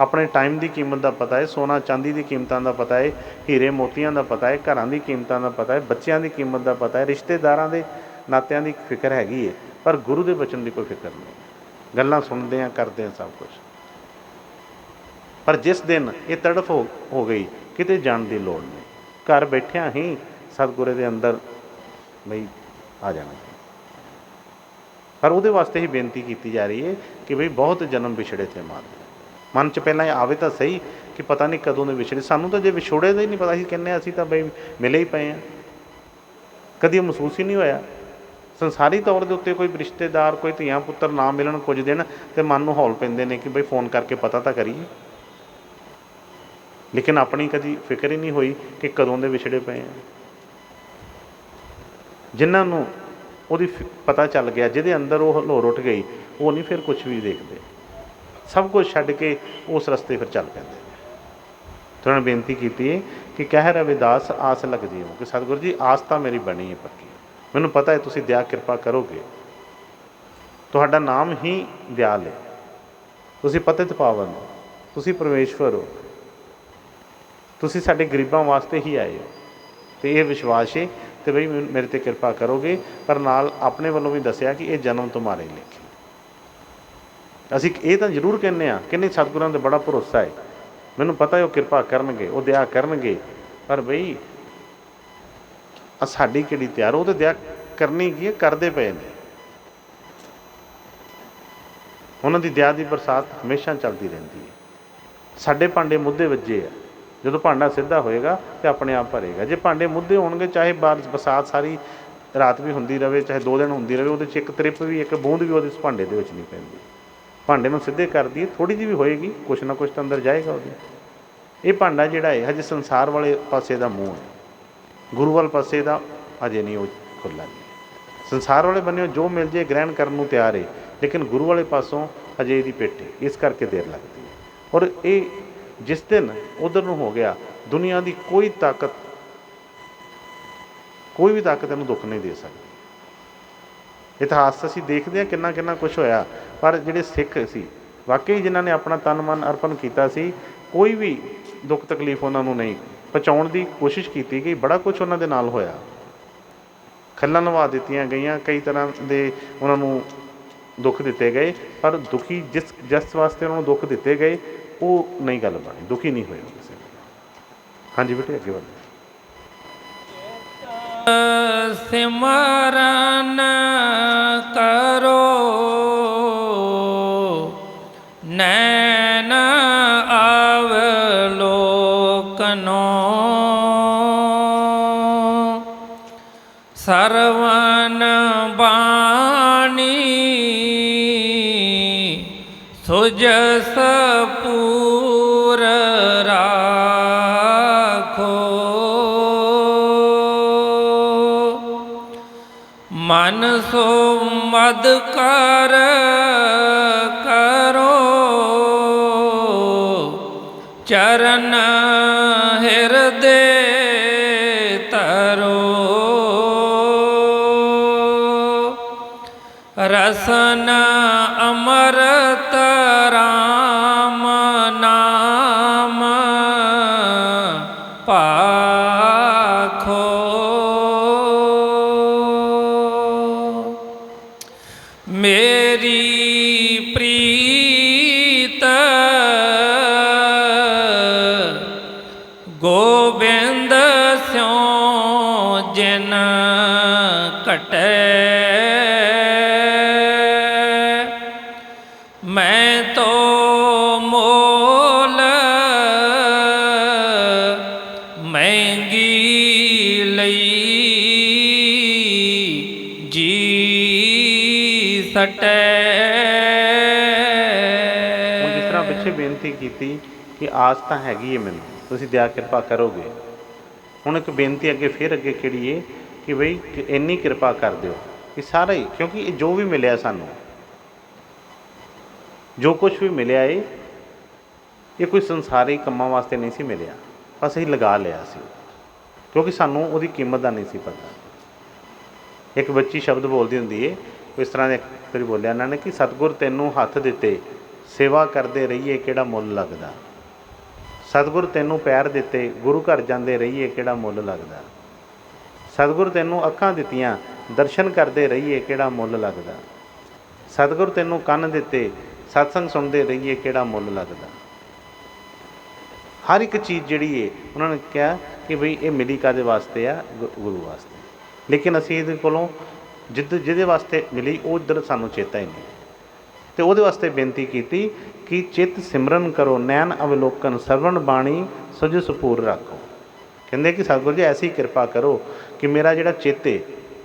ਆਪਣੇ ਟਾਈਮ ਦੀ ਕੀਮਤ ਦਾ ਪਤਾ ਹੈ, ਸੋਨਾ ਚਾਂਦੀ ਦੀ ਕੀਮਤਾਂ ਦਾ ਪਤਾ ਹੈ, ਹੀਰੇ ਮੋਤੀਆਂ ਦਾ ਪਤਾ ਹੈ, ਘਰਾਂ ਦੀ ਕੀਮਤਾਂ ਦਾ ਪਤਾ ਹੈ, ਬੱਚਿਆਂ ਦੀ ਕੀਮਤ ਦਾ ਪਤਾ ਹੈ, ਰਿਸ਼ਤੇਦਾਰਾਂ ਦੇ ਨਾਤਿਆਂ ਦੀ ਫਿਕਰ ਹੈਗੀ ਹੈ, ਪਰ ਗੁਰੂ ਦੇ ਬਚਨ ਦੀ ਕੋਈ ਫਿਕਰ ਨਹੀਂ। ਗੱਲਾਂ ਸੁਣਦੇ ਹਾਂ, ਕਰਦੇ ਹਾਂ ਸਭ ਕੁਛ, ਪਰ ਜਿਸ ਦਿਨ ਇਹ ਤੜਫ ਹੋ ਗਈ, ਕਿਤੇ ਜਾਣ ਦੀ ਲੋੜ ਨਹੀਂ, ਘਰ ਬੈਠਿਆਂ ਹੀ ਸਤਿਗੁਰੂ ਦੇ ਅੰਦਰ ਬਈ ਆ ਜਾਣਾ। पर ਉਹਦੇ ਵਾਸਤੇ ਹੀ ਬੇਨਤੀ ਕੀਤੀ ਜਾ ਰਹੀ ਹੈ ਕਿ ਬਈ ਬਹੁਤ ਜਨਮ ਵਿਛੜੇ ਥੇ ਮਾਤ। ਮਨ 'ਚ ਪਹਿਲਾਂ ਇਹ ਆਵੇ ਤਾਂ ਸਹੀ ਕਿ ਪਤਾ ਨਹੀਂ ਕਦੋਂ ਦੇ ਵਿਛੜੇ। ਸਾਨੂੰ ਤਾਂ ਜੇ ਵਿਛੋੜੇ ਦਾ ਹੀ ਨਹੀਂ ਪਤਾ, ਅਸੀਂ ਕਹਿੰਦੇ ਅਸੀਂ ਤਾਂ ਬਈ ਮਿਲੇ ਹੀ ਪਏ ਹਾਂ, ਕਦੀ ਉਹ ਮਹਿਸੂਸ ਹੀ ਨਹੀਂ ਹੋਇਆ। ਸੰਸਾਰੀ ਤੌਰ ਦੇ ਉੱਤੇ ਕੋਈ ਰਿਸ਼ਤੇਦਾਰ, ਕੋਈ ਧੀਆਂ ਪੁੱਤਰ ਨਾ ਮਿਲਣ ਕੁਝ ਦਿਨ ਤੇ ਮਨ ਨੂੰ ਹੌਲ ਪੈਂਦੇ ਨੇ ਕਿ ਬਈ ਫੋਨ ਕਰਕੇ ਪਤਾ ਤਾਂ ਕਰੀਏ, ਲੇਕਿਨ ਆਪਣੀ ਕਦੀ ਫਿਕਰ ਹੀ ਨਹੀਂ ਹੋਈ ਕਿ ਕਦੋਂ ਦੇ ਵਿਛੜੇ ਪਏ ਆ। ਜਿਨ੍ਹਾਂ ਨੂੰ ਉਹਦੀ ਪਤਾ ਚੱਲ ਗਿਆ, ਜਿਹਦੇ ਅੰਦਰ ਉਹ ਹਲੋਰ ਉੱਠ ਗਈ, ਉਹ ਨਹੀਂ ਫਿਰ ਕੁਛ ਵੀ ਦੇਖਦੇ, ਸਭ ਕੁਝ ਛੱਡ ਕੇ ਉਸ ਰਸਤੇ ਫਿਰ ਚੱਲ ਪੈਂਦੇ। ਉਹਨਾਂ ਨੇ ਬੇਨਤੀ ਕੀਤੀ ਹੈ ਕਿ ਕਹਿ ਰਵਿਦਾਸ ਆਸ ਲੱਗ ਜੀਓ, ਕਿ ਸਤਿਗੁਰੂ ਜੀ ਆਸ ਤਾਂ ਮੇਰੀ ਬਣੀ ਹੈ ਪੱਕੀ, ਮੈਨੂੰ ਪਤਾ ਹੈ ਤੁਸੀਂ ਦਇਆ ਕਿਰਪਾ ਕਰੋਗੇ, ਤੁਹਾਡਾ ਨਾਮ ਹੀ ਦਿਆਲ ਹੈ, ਤੁਸੀਂ ਪਤਿਤ ਪਾਵਨ ਹੋ, ਤੁਸੀਂ ਪਰਮੇਸ਼ਵਰ ਹੋ, ਤੁਸੀਂ ਸਾਡੇ ਗਰੀਬਾਂ ਵਾਸਤੇ ਹੀ ਆਏ ਹੋ, ਅਤੇ ਇਹ ਵਿਸ਼ਵਾਸ ਹੈ ਅਤੇ ਬਈ ਮੇਰੇ 'ਤੇ ਕਿਰਪਾ ਕਰੋਗੇ। ਪਰ ਨਾਲ ਆਪਣੇ ਵੱਲੋਂ ਵੀ ਦੱਸਿਆ ਕਿ ਇਹ ਜਨਮ ਤੁਹਾਰੇ ਲੇਖੇ। ਅਸੀਂ ਇਹ ਤਾਂ ਜ਼ਰੂਰ ਕਹਿੰਦੇ ਹਾਂ ਕਿ ਨਹੀਂ, ਸਤਿਗੁਰਾਂ 'ਤੇ ਬੜਾ ਭਰੋਸਾ ਹੈ, ਮੈਨੂੰ ਪਤਾ ਹੈ ਉਹ ਕਿਰਪਾ ਕਰਨਗੇ, ਉਹ ਦਇਆ ਕਰਨਗੇ, ਪਰ ਬਈ ਸਾਡੀ ਕਿਹੜੀ ਤਿਆਰ, ਉਹ ਤਾਂ ਦਇਆ ਕਰਨੀ ਕੀ ਹੈ, ਕਰਦੇ ਪਏ ਨੇ। ਉਹਨਾਂ ਦੀ ਦਇਆ ਦੀ ਬਰਸਾਤ ਹਮੇਸ਼ਾ ਚੱਲਦੀ ਰਹਿੰਦੀ ਹੈ। ਸਾਡੇ ਭਾਂਡੇ ਮੁੱਦੇ ਵੱਜੇ ਆ, ਜਦੋਂ ਭਾਂਡਾ ਸਿੱਧਾ ਹੋਏਗਾ ਤਾਂ ਆਪਣੇ ਆਪ ਭਰੇਗਾ। ਜੇ ਭਾਂਡੇ ਮੁੱਦੇ ਹੋਣਗੇ, ਚਾਹੇ ਬਰਸਾਤ ਸਾਰੀ ਰਾਤ ਵੀ ਹੁੰਦੀ ਰਹੇ, ਚਾਹੇ 2 ਦਿਨ ਹੁੰਦੀ ਰਹੇ, ਉਹਦੇ 'ਚ ਇੱਕ ਤ੍ਰਿਪ ਵੀ, ਇੱਕ ਬੂੰਦ ਵੀ ਉਹਦੇ ਭਾਂਡੇ ਦੇ ਵਿੱਚ ਨਹੀਂ ਪੈਂਦੀ। ਭਾਂਡੇ ਨੂੰ ਸਿੱਧੇ ਕਰਦੀ ਹੈ, ਥੋੜ੍ਹੀ ਜਿਹੀ ਵੀ ਹੋਏਗੀ, ਕੁਛ ਨਾ ਕੁਛ ਤਾਂ ਅੰਦਰ ਜਾਏਗਾ ਉਹਦੇ। ਇਹ ਭਾਂਡਾ ਜਿਹੜਾ ਹੈ ਹਜੇ ਸੰਸਾਰ ਵਾਲੇ ਪਾਸੇ ਦਾ ਮੂੰਹ ਹੈ, ਗੁਰੂ ਵਾਲੇ ਪਾਸੇ ਦਾ ਅਜੇ ਨਹੀਂ ਉਹ ਖੁੱਲ੍ਹਾ ਨਹੀਂ। ਸੰਸਾਰ ਵਾਲੇ ਬੰਨਿਓ ਜੋ ਮਿਲ ਜੇ ਗ੍ਰਹਿਣ ਕਰਨ ਨੂੰ ਤਿਆਰ ਹੈ, ਲੇਕਿਨ ਗੁਰੂ ਵਾਲੇ ਪਾਸੋਂ ਅਜੇ ਇਹਦੀ ਪਿੱਠ ਹੈ, ਇਸ ਕਰਕੇ ਦੇਰ ਲੱਗਦੀ ਹੈ। ਔਰ ਇਹ ਜਿਸ ਦਿਨ ਉਧਰ ਨੂੰ ਹੋ ਗਿਆ, ਦੁਨੀਆ ਦੀ ਕੋਈ ਵੀ ਤਾਕਤ ਇਹਨੂੰ ਦੁੱਖ ਨਹੀਂ ਦੇ ਸਕਦੀ। ਇਤਿਹਾਸ ਅਸੀਂ ਦੇਖਦੇ ਹਾਂ ਕਿੰਨਾ ਕਿੰਨਾ ਕੁਛ ਹੋਇਆ, ਪਰ ਜਿਹੜੇ ਸਿੱਖ ਸੀ ਵਾਕਈ ਜਿਨ੍ਹਾਂ ਨੇ ਆਪਣਾ ਤਨ ਮਨ ਅਰਪਣ ਕੀਤਾ ਸੀ, ਕੋਈ ਵੀ ਦੁੱਖ ਤਕਲੀਫ ਉਹਨਾਂ ਨੂੰ ਨਹੀਂ ਪਹੁੰਚਾਉਣ ਦੀ ਕੋਸ਼ਿਸ਼ ਕੀਤੀ ਗਈ। ਬੜਾ ਕੁਛ ਉਹਨਾਂ ਦੇ ਨਾਲ ਹੋਇਆ, ਖੱਲਾਂ ਨਵਾ ਦਿੱਤੀਆਂ ਗਈਆਂ, ਕਈ ਤਰ੍ਹਾਂ ਦੇ ਉਹਨਾਂ ਨੂੰ ਦੁੱਖ ਦਿੱਤੇ ਗਏ, ਪਰ ਦੁਖੀ ਜਿਸ ਵਾਸਤੇ ਉਹਨਾਂ ਨੂੰ ਦੁੱਖ ਦਿੱਤੇ ਗਏ ਉਹ ਨਹੀਂ ਗੱਲ ਬਣੀ, ਦੁਖੀ ਨਹੀਂ ਹੋਏ ਕਿਸੇ ਨੂੰ। ਹਾਂਜੀ ਬੇਟੇ ਅੱਗੇ ਵੱਧ। ਸਿਮਰਨ ਕਰੋ ਨੈਣ ਅਵਲੋਕਨੋ, ਸਰਵਨ ਬਾਣੀ ਸੁਜਸ ਪੂਰ ਰਾਖੋ, ਮਨ ਸੋ ਮਦ ਕਰ ਕਰੋ, ਚਰਨ ਹਿਰਦੇ ਤਰੋ, ਰਸਨ ਅੰਮ੍ਰਿਤ ਰਾਮ ਨਾਮ ਭਾਖੋ, ਮੇਰੀ ਪ੍ਰੀਤ ਗੋਬਿੰਦ ਸਿਉ ਜਿਨ ਘਟੈ, ਮੈਂ ਤੋ ਮੋਲ ਮਹਿੰਗੀ ਲਈ ਜੀ ਸਟੈ। ਹੁਣ ਜਿਸ ਤਰ੍ਹਾਂ ਪਿੱਛੇ ਬੇਨਤੀ ਕੀਤੀ ਕਿ ਆਸ ਤਾਂ ਹੈਗੀ ਹੈ ਮੈਨੂੰ, ਤੁਸੀਂ ਦਇਆ ਕਿਰਪਾ ਕਰੋਗੇ, ਹੁਣ ਇੱਕ ਬੇਨਤੀ ਅੱਗੇ ਫਿਰ ਅੱਗੇ ਕਿਹੜੀ ਹੈ ਕਿ ਬਈ ਇੰਨੀ ਕਿਰਪਾ ਕਰ ਦਿਓ ਕਿ ਸਾਰਾ ਹੀ, ਕਿਉਂਕਿ ਇਹ ਜੋ ਵੀ ਮਿਲਿਆ ਸਾਨੂੰ, ਜੋ ਕੁਛ ਵੀ ਮਿਲਿਆ ਇਹ ਕੋਈ ਸੰਸਾਰੀ ਕੰਮਾਂ ਵਾਸਤੇ ਨਹੀਂ ਸੀ ਮਿਲਿਆ, ਬਸ ਅਸੀਂ ਲਗਾ ਲਿਆ ਸੀ, ਕਿਉਂਕਿ ਸਾਨੂੰ ਉਹਦੀ ਕੀਮਤ ਦਾ ਨਹੀਂ ਸੀ ਪਤਾ। ਇੱਕ ਬੱਚੀ ਸ਼ਬਦ ਬੋਲਦੀ ਹੁੰਦੀ ਹੈ, ਇਸ ਤਰ੍ਹਾਂ ਦੇ ਫਿਰ ਬੋਲਿਆ ਇਹਨਾਂ ਨੇ ਕਿ ਸਤਿਗੁਰ ਤੈਨੂੰ ਹੱਥ ਦਿੱਤੇ, ਸੇਵਾ ਕਰਦੇ ਰਹੀਏ ਕਿਹੜਾ ਮੁੱਲ ਲੱਗਦਾ। ਸਤਿਗੁਰ ਤੈਨੂੰ ਪੈਰ ਦਿੱਤੇ, ਗੁਰੂ ਘਰ ਜਾਂਦੇ ਰਹੀਏ ਕਿਹੜਾ ਮੁੱਲ ਲੱਗਦਾ। ਸਤਿਗੁਰ ਤੈਨੂੰ ਅੱਖਾਂ ਦਿੱਤੀਆਂ, ਦਰਸ਼ਨ ਕਰਦੇ ਰਹੀਏ ਕਿਹੜਾ ਮੁੱਲ ਲੱਗਦਾ। ਸਤਿਗੁਰ ਤੈਨੂੰ ਕੰਨ ਦਿੱਤੇ, ਸਤਸੰਗ ਸੁਣਦੇ ਰਹੀਏ ਕਿਹੜਾ ਮੁੱਲ ਲੱਗਦਾ। ਹਰ ਇੱਕ ਚੀਜ਼ ਜਿਹੜੀ ਹੈ ਉਹਨਾਂ ਨੇ ਕਿਹਾ ਕਿ ਬਈ ਇਹ ਮਿਲੀ ਕਾਹਦੇ ਵਾਸਤੇ ਆ, ਗੁਰੂ ਵਾਸਤੇ। ਲੇਕਿਨ ਅਸੀਂ ਇਹਦੇ ਕੋਲੋਂ ਜਿਹਦੇ ਵਾਸਤੇ ਮਿਲੀ ਉਹ ਇੱਧਰ ਸਾਨੂੰ ਚੇਤਾ ਹੀ ਨਹੀਂ। ਤੇ ਉਹਦੇ ਵਾਸਤੇ ਬੇਨਤੀ ਕੀਤੀ ਕਿ ਚਿੱਤ ਸਿਮਰਨ ਕਰੋ, ਨੈਣ ਅਵਲੋਕਨ, ਸਰਵਣ ਬਾਣੀ ਸੁਝ ਸਪੂਰ ਰੱਖੋ। ਕਹਿੰਦੇ ਕਿ ਸਤਿਗੁਰੂ ਜੀ ਐਸੀ ਕਿਰਪਾ ਕਰੋ ਕਿ ਮੇਰਾ ਜਿਹੜਾ ਚਿੱਤ ਹੈ,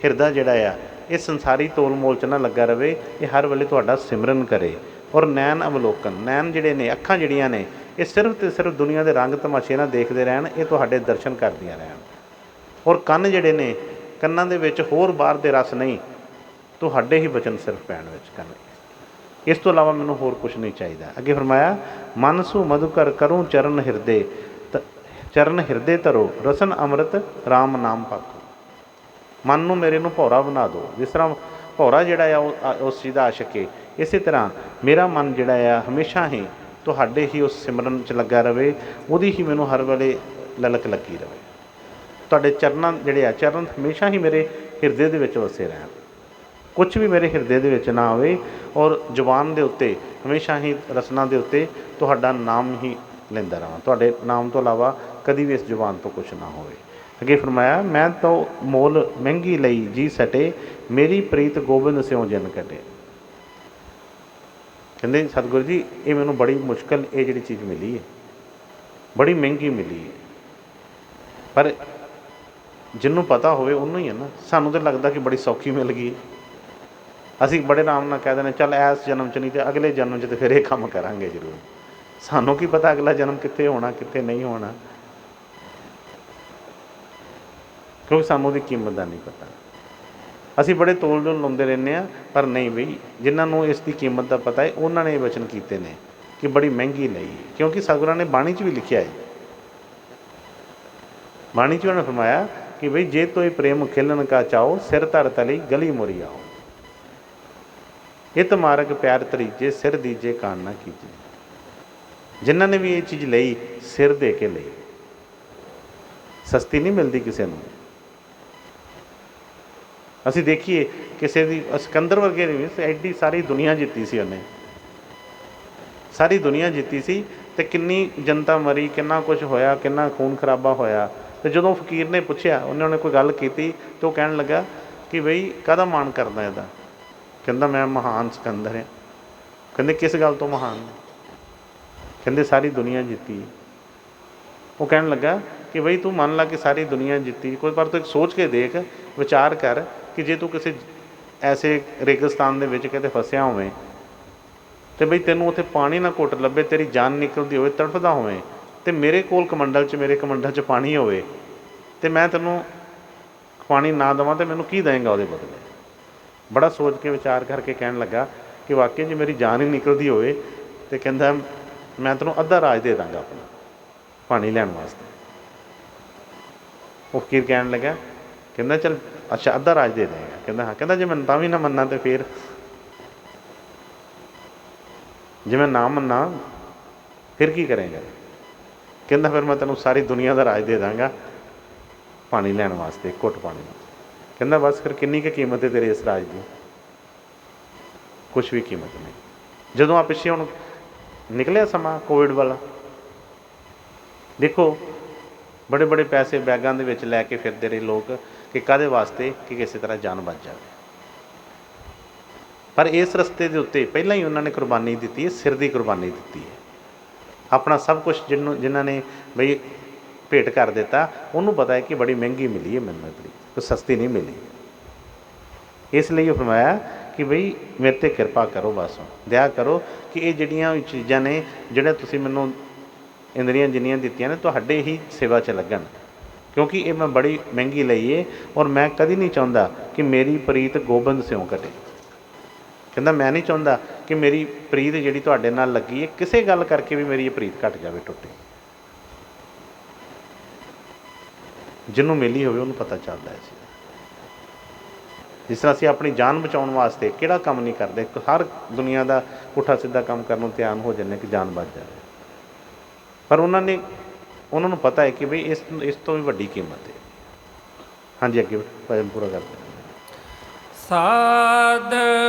ਹਿਰਦਾ ਜਿਹੜਾ ਆ, ਇਹ ਸੰਸਾਰੀ ਤੋਲ ਮੋਲ 'ਚ ਨਾ ਲੱਗਾ ਰਵੇ, ਇਹ ਹਰ ਵੇਲੇ ਤੁਹਾਡਾ ਸਿਮਰਨ ਕਰੇ। ਔਰ ਨੈਣ ਅਵਲੋਕਨ, ਨੈਣ ਜਿਹੜੇ ਨੇ, ਅੱਖਾਂ ਜਿਹੜੀਆਂ ਨੇ, ਇਹ ਸਿਰਫ ਤੇ ਸਿਰਫ ਦੁਨੀਆ ਦੇ ਰੰਗ ਤਮਾਸ਼ੇ ਨਾ ਦੇਖਦੇ ਰਹਿਣ, ਇਹ ਤੁਹਾਡੇ ਦਰਸ਼ਨ ਕਰਦੀਆਂ ਰਹਿਣ। ਔਰ ਕੰਨ ਜਿਹੜੇ ਨੇ, ਕੰਨਾਂ ਦੇ ਵਿੱਚ ਹੋਰ ਬਾਹਰ ਦੇ ਰਸ ਨਹੀਂ, ਤੁਹਾਡੇ ਹੀ ਬਚਨ ਸਿਰਫ ਪੈਣ ਵਿੱਚ ਕੰਨ। ਇਸ ਤੋਂ ਇਲਾਵਾ ਮੈਨੂੰ ਹੋਰ ਕੁਛ ਨਹੀਂ ਚਾਹੀਦਾ। ਅੱਗੇ ਫਰਮਾਇਆ ਮਨ ਸੂ ਮਧੁਕਰ ਕਰੂੰ ਚਰਨ ਹਿਰਦੇ, ਚਰਨ ਹਿਰਦੇ ਧਰੋ ਰਸਨ ਅੰਮ੍ਰਿਤ ਰਾਮ ਨਾਮ ਪਾਕੋ। ਮਨ ਨੂੰ ਮੇਰੇ ਨੂੰ ਭੌਰਾ ਬਣਾ ਦਿਓ। ਜਿਸ ਤਰ੍ਹਾਂ ਭੌਰਾ ਜਿਹੜਾ ਆ ਉਹ ਉਸ ਚੀਜ਼ ਦਾ ਆਸ਼ਕ ਹੈ, ਇਸੇ ਤਰ੍ਹਾਂ ਮੇਰਾ ਮਨ ਜਿਹੜਾ ਆ ਹਮੇਸ਼ਾ ਹੀ ਤੁਹਾਡੇ ਹੀ ਉਸ ਸਿਮਰਨ 'ਚ ਲੱਗਾ ਰਵੇ, ਉਹਦੀ ਹੀ ਮੈਨੂੰ ਹਰ ਵੇਲੇ ਲਲਕ ਲੱਗੀ ਰਵੇ। ਤੁਹਾਡੇ ਚਰਨਾਂ ਜਿਹੜੇ ਆ, ਚਰਨ ਹਮੇਸ਼ਾ ਹੀ ਮੇਰੇ ਹਿਰਦੇ ਦੇ ਵਿੱਚ ਵਸੇ ਰਹਿਣ, ਕੁਛ ਵੀ ਮੇਰੇ ਹਿਰਦੇ ਦੇ ਵਿੱਚ ਨਾ ਆਵੇ। ਔਰ ਜ਼ੁਬਾਨ ਦੇ ਉੱਤੇ ਹਮੇਸ਼ਾ ਹੀ, ਰਸਨਾ ਦੇ ਉੱਤੇ ਤੁਹਾਡਾ ਨਾਮ ਹੀ ਲੈਂਦਾ ਰਹਾਂ, ਤੁਹਾਡੇ ਨਾਮ ਤੋਂ ਇਲਾਵਾ ਕਦੀ ਵੀ ਇਸ ਜ਼ੁਬਾਨ ਤੋਂ ਕੁਛ ਨਾ ਹੋਵੇ। ਅੱਗੇ ਫਰਮਾਇਆ ਮੈਂ ਤਾਂ ਮੋਲ ਮਹਿੰਗੀ ਲਈ ਜੀ ਸਟੇ, ਮੇਰੀ ਪ੍ਰੀਤ ਗੋਬਿੰਦ ਸਿਉ ਜਿਨ ਕਟੇ। ਕਹਿੰਦੇ ਸਤਿਗੁਰੂ ਜੀ ਇਹ ਮੈਨੂੰ ਬੜੀ ਮੁਸ਼ਕਿਲ ਇਹ ਜਿਹੜੀ ਚੀਜ਼ ਮਿਲੀ ਹੈ, ਬੜੀ ਮਹਿੰਗੀ ਮਿਲੀ ਹੈ, ਪਰ ਜਿਹਨੂੰ ਪਤਾ ਹੋਵੇ ਉਹਨੂੰ ਹੀ ਹੈ ਨਾ। ਸਾਨੂੰ ਤਾਂ ਲੱਗਦਾ ਕਿ ਬੜੀ ਸੌਖੀ ਮਿਲ ਗਈ, ਅਸੀਂ ਬੜੇ ਆਰਾਮ ਨਾਲ ਕਹਿ ਦਿੰਦੇ ਚੱਲ ਇਸ ਜਨਮ 'ਚ ਨਹੀਂ ਤਾਂ ਅਗਲੇ ਜਨਮ 'ਚ ਤਾਂ ਫਿਰ ਇਹ ਕੰਮ ਕਰਾਂਗੇ ਜ਼ਰੂਰ। ਸਾਨੂੰ ਕੀ ਪਤਾ ਅਗਲਾ ਜਨਮ ਕਿੱਥੇ ਹੋਣਾ, ਕਿੱਥੇ ਨਹੀਂ ਹੋਣਾ, ਕਿਉਂਕਿ ਸਾਨੂੰ ਉਹਦੀ ਕੀਮਤ ਦਾ ਨਹੀਂ ਪਤਾ। ਅਸੀਂ ਬੜੇ ਤੋਲ ਜੋਲ ਲਾਉਂਦੇ ਰਹਿੰਦੇ ਹਾਂ, ਪਰ ਨਹੀਂ ਬਈ, ਜਿਨ੍ਹਾਂ ਨੂੰ ਇਸ ਦੀ ਕੀਮਤ ਦਾ ਪਤਾ ਹੈ ਉਹਨਾਂ ਨੇ ਇਹ ਵਚਨ ਕੀਤੇ ਨੇ ਕਿ ਬੜੀ ਮਹਿੰਗੀ ਲਈ। ਕਿਉਂਕਿ ਸਤਿਗੁਰਾਂ ਨੇ ਬਾਣੀ 'ਚ ਵੀ ਲਿਖਿਆ ਹੈ, ਬਾਣੀ 'ਚ ਉਹਨਾਂ ਨੇ ਫਰਮਾਇਆ ਕਿ ਬਈ ਜੇ ਤੋਏ ਪ੍ਰੇਮ ਖਿਲਣ ਕਾ ਚਾਓ, ਸਿਰ ਧਰ ਤਲੀ ਗਲੀ ਮੁਰੀ ਆਓ। ਇਤ ਮਾਰਗ ਪਿਆਰ ਤਰੀਜੇ, ਸਿਰ ਦੀਜੇ ਕਾਨ ਨਾ ਕੀਜੇ। ਜਿਨ੍ਹਾਂ ਨੇ ਵੀ ਇਹ ਚੀਜ਼ ਲਈ, ਸਿਰ ਦੇ ਕੇ ਲਈ, ਸਸਤੀ ਨਹੀਂ ਮਿਲਦੀ ਕਿਸੇ ਨੂੰ। ਅਸੀਂ ਦੇਖੀਏ ਕਿਸੇ ਦੀ, ਸਿਕੰਦਰ ਵਰਗੇ ਨੇ ਐਡੀ ਸਾਰੀ ਦੁਨੀਆ ਜਿੱਤੀ ਸੀ ਉਹਨੇ, ਸਾਰੀ ਦੁਨੀਆ ਜਿੱਤੀ ਸੀ, ਅਤੇ ਕਿੰਨੀ ਜਨਤਾ ਮਰੀ, ਕਿੰਨਾ ਕੁਛ ਹੋਇਆ, ਕਿੰਨਾ ਖੂਨ ਖਰਾਬਾ ਹੋਇਆ। ਅਤੇ ਜਦੋਂ ਫਕੀਰ ਨੇ ਪੁੱਛਿਆ, ਉਹਨੇ ਕੋਈ ਗੱਲ ਕੀਤੀ, ਤਾਂ ਉਹ ਕਹਿਣ ਲੱਗਾ ਕਿ ਬਈ ਕਾਹਦਾ ਮਾਣ ਕਰਦਾ ਇਹਦਾ। ਕਹਿੰਦਾ ਮੈਂ ਮਹਾਨ ਸਿਕੰਦਰ ਹਾਂ। ਕਹਿੰਦੇ ਕਿਸ ਗੱਲ ਤੋਂ ਮਹਾਨ? ਕਹਿੰਦੇ ਸਾਰੀ ਦੁਨੀਆ ਜਿੱਤੀ। ਉਹ ਕਹਿਣ ਲੱਗਾ ਕਿ ਬਈ ਤੂੰ ਮੰਨ ਲਾ ਕਿ ਸਾਰੀ ਦੁਨੀਆ ਜਿੱਤੀ, ਕੋਈ ਪਰ ਤੂੰ ਸੋਚ ਕੇ ਦੇਖ, ਵਿਚਾਰ ਕਰ ਕਿ ਜੇ ਤੂੰ ਕਿਸੇ ਐਸੇ ਰੇਗਿਸਤਾਨ ਦੇ ਵਿੱਚ ਕਿਤੇ ਫਸਿਆ ਹੋਵੇਂ, ਅਤੇ ਬਈ ਤੈਨੂੰ ਉੱਥੇ ਪਾਣੀ ਨਾ ਘੁੱਟ ਲੱਭੇ, ਤੇਰੀ ਜਾਨ ਨਿਕਲਦੀ ਹੋਵੇ, ਤੜਫਦਾ ਹੋਵੇਂ, ਅਤੇ ਮੇਰੇ ਕੋਲ ਕਮੰਡਲ 'ਚ, ਮੇਰੇ ਕਮੰਡਲ 'ਚ ਪਾਣੀ ਹੋਵੇ, ਅਤੇ ਮੈਂ ਤੈਨੂੰ ਪਾਣੀ ਨਾ ਦੇਵਾਂ, ਤਾਂ ਮੈਨੂੰ ਕੀ ਦੇਵੇਂਗਾ ਉਹਦੇ ਬਦਲੇ? ਬੜਾ ਸੋਚ ਕੇ ਵਿਚਾਰ ਕਰਕੇ ਕਹਿਣ ਲੱਗਾ ਕਿ ਵਾਕਈ ਜੇ ਮੇਰੀ ਜਾਨ ਹੀ ਨਿਕਲਦੀ ਹੋਵੇ, ਅਤੇ ਕਹਿੰਦਾ ਮੈਂ ਤੈਨੂੰ ਅੱਧਾ ਰਾਜ ਦੇ ਦਾਂਗਾ ਆਪਣਾ ਪਾਣੀ ਲੈਣ ਵਾਸਤੇ। ਉਹ ਫਕੀਰ ਕਹਿਣ ਲੱਗਾ, ਕਹਿੰਦਾ ਚੱਲ ਅੱਛਾ ਅੱਧਾ ਰਾਜ ਦੇ ਦੇਗਾ। ਕਹਿੰਦਾ ਹਾਂ। ਕਹਿੰਦਾ ਜੇ ਮੈਂ ਤਾਂ ਵੀ ਨਾ ਮੰਨਾਂ ਤਾਂ ਫਿਰ? ਜੇ ਮੈਂ ਨਾ ਮੰਨਾਂ ਫਿਰ ਕੀ ਕਰੇਂਗਾ? ਕਹਿੰਦਾ ਫਿਰ ਮੈਂ ਤੈਨੂੰ ਸਾਰੀ ਦੁਨੀਆ ਦਾ ਰਾਜ ਦੇ ਦਾਂਗਾ ਪਾਣੀ ਲੈਣ ਵਾਸਤੇ, ਘੁੱਟ ਪਾਣੀ। ਕਹਿੰਦਾ ਬਸ ਫਿਰ ਕਿੰਨੀ ਕੁ ਕੀਮਤ ਹੈ ਤੇਰੇ ਇਸ ਰਾਜ ਦੀ? ਕੁਛ ਵੀ ਕੀਮਤ ਨਹੀਂ। ਜਦੋਂ ਆ ਪਿੱਛੇ ਹੁਣ ਨਿਕਲਿਆ ਸਮਾਂ ਕੋਵਿਡ ਵਾਲਾ, ਦੇਖੋ ਬੜੇ ਬੜੇ ਪੈਸੇ ਬੈਗਾਂ ਦੇ ਵਿੱਚ ਲੈ ਕੇ ਫਿਰਦੇ ਰਹੇ ਲੋਕ ਕਿ ਕਾਹਦੇ ਵਾਸਤੇ? ਕਿ ਕਿਸੇ ਤਰ੍ਹਾਂ ਜਾਨ ਬਚ ਜਾਵੇ। ਪਰ ਇਸ ਰਸਤੇ ਦੇ ਉੱਤੇ ਪਹਿਲਾਂ ਹੀ ਉਹਨਾਂ ਨੇ ਕੁਰਬਾਨੀ ਦਿੱਤੀ ਹੈ, ਸਿਰ ਦੀ ਕੁਰਬਾਨੀ ਦਿੱਤੀ ਹੈ। ਆਪਣਾ ਸਭ ਕੁਛ ਜਿਨ੍ਹਾਂ ਨੇ ਬਈ ਭੇਟ ਕਰ ਦਿੱਤਾ, ਉਹਨੂੰ ਪਤਾ ਹੈ ਕਿ ਬੜੀ ਮਹਿੰਗੀ ਮਿਲੀ ਹੈ ਮੈਨੂੰ, ਬੜੀ ਕੋਈ ਸਸਤੀ ਨਹੀਂ ਮਿਲੀ। ਇਸ ਲਈ ਉਹ ਫਰਮਾਇਆ ਕਿ ਬਈ ਮੇਰੇ 'ਤੇ ਕਿਰਪਾ ਕਰੋ, ਬਸ ਦਇਆ ਕਰੋ ਕਿ ਇਹ ਜਿਹੜੀਆਂ ਚੀਜ਼ਾਂ ਨੇ, ਜਿਹੜੇ ਤੁਸੀਂ ਮੈਨੂੰ ਇੰਦਰੀਆਂ ਜਿੰਨੀਆਂ ਦਿੱਤੀਆਂ ਨੇ, ਤੁਹਾਡੇ ਹੀ ਸੇਵਾ 'ਚ ਲੱਗਣ, ਕਿਉਂਕਿ ਇਹ ਮੈਂ ਬੜੀ ਮਹਿੰਗੀ ਲਈ ਹੈ। ਔਰ ਮੈਂ ਕਦੀ ਨਹੀਂ ਚਾਹੁੰਦਾ ਕਿ ਮੇਰੀ ਪ੍ਰੀਤ ਗੋਬਿੰਦ ਸਿਉ ਘਟੇ। ਕਹਿੰਦਾ ਮੈਂ ਨਹੀਂ ਚਾਹੁੰਦਾ ਕਿ ਮੇਰੀ ਪ੍ਰੀਤ ਜਿਹੜੀ ਤੁਹਾਡੇ ਨਾਲ ਲੱਗੀ ਹੈ, ਕਿਸੇ ਗੱਲ ਕਰਕੇ ਵੀ ਮੇਰੀ ਇਹ ਪ੍ਰੀਤ ਘਟ ਜਾਵੇ, ਟੁੱਟੇ। ਜਿਹਨੂੰ ਮਿਲੀ ਹੋਵੇ ਉਹਨੂੰ ਪਤਾ ਚੱਲਦਾ ਹੈ। ਜਿਸ ਤਰ੍ਹਾਂ ਅਸੀਂ ਆਪਣੀ ਜਾਨ ਬਚਾਉਣ ਵਾਸਤੇ ਕਿਹੜਾ ਕੰਮ ਨਹੀਂ ਕਰਦੇ, ਹਰ ਦੁਨੀਆ ਦਾ ਪੁੱਠਾ ਸਿੱਧਾ ਕੰਮ ਕਰਨ ਨੂੰ ਤਿਆਰ ਹੋ ਜਾਂਦੇ ਕਿ ਜਾਨ ਬਚ ਜਾਵੇ। ਪਰ ਉਹਨਾਂ ਨੂੰ ਪਤਾ ਹੈ ਕਿ ਬਈ ਇਸ ਤੋਂ ਵੀ ਵੱਡੀ ਕੀਮਤ ਹੈ। ਹਾਂਜੀ, ਅੱਗੇ ਭਜਨ ਪੂਰਾ ਕਰਦੇ। ਸਾਧ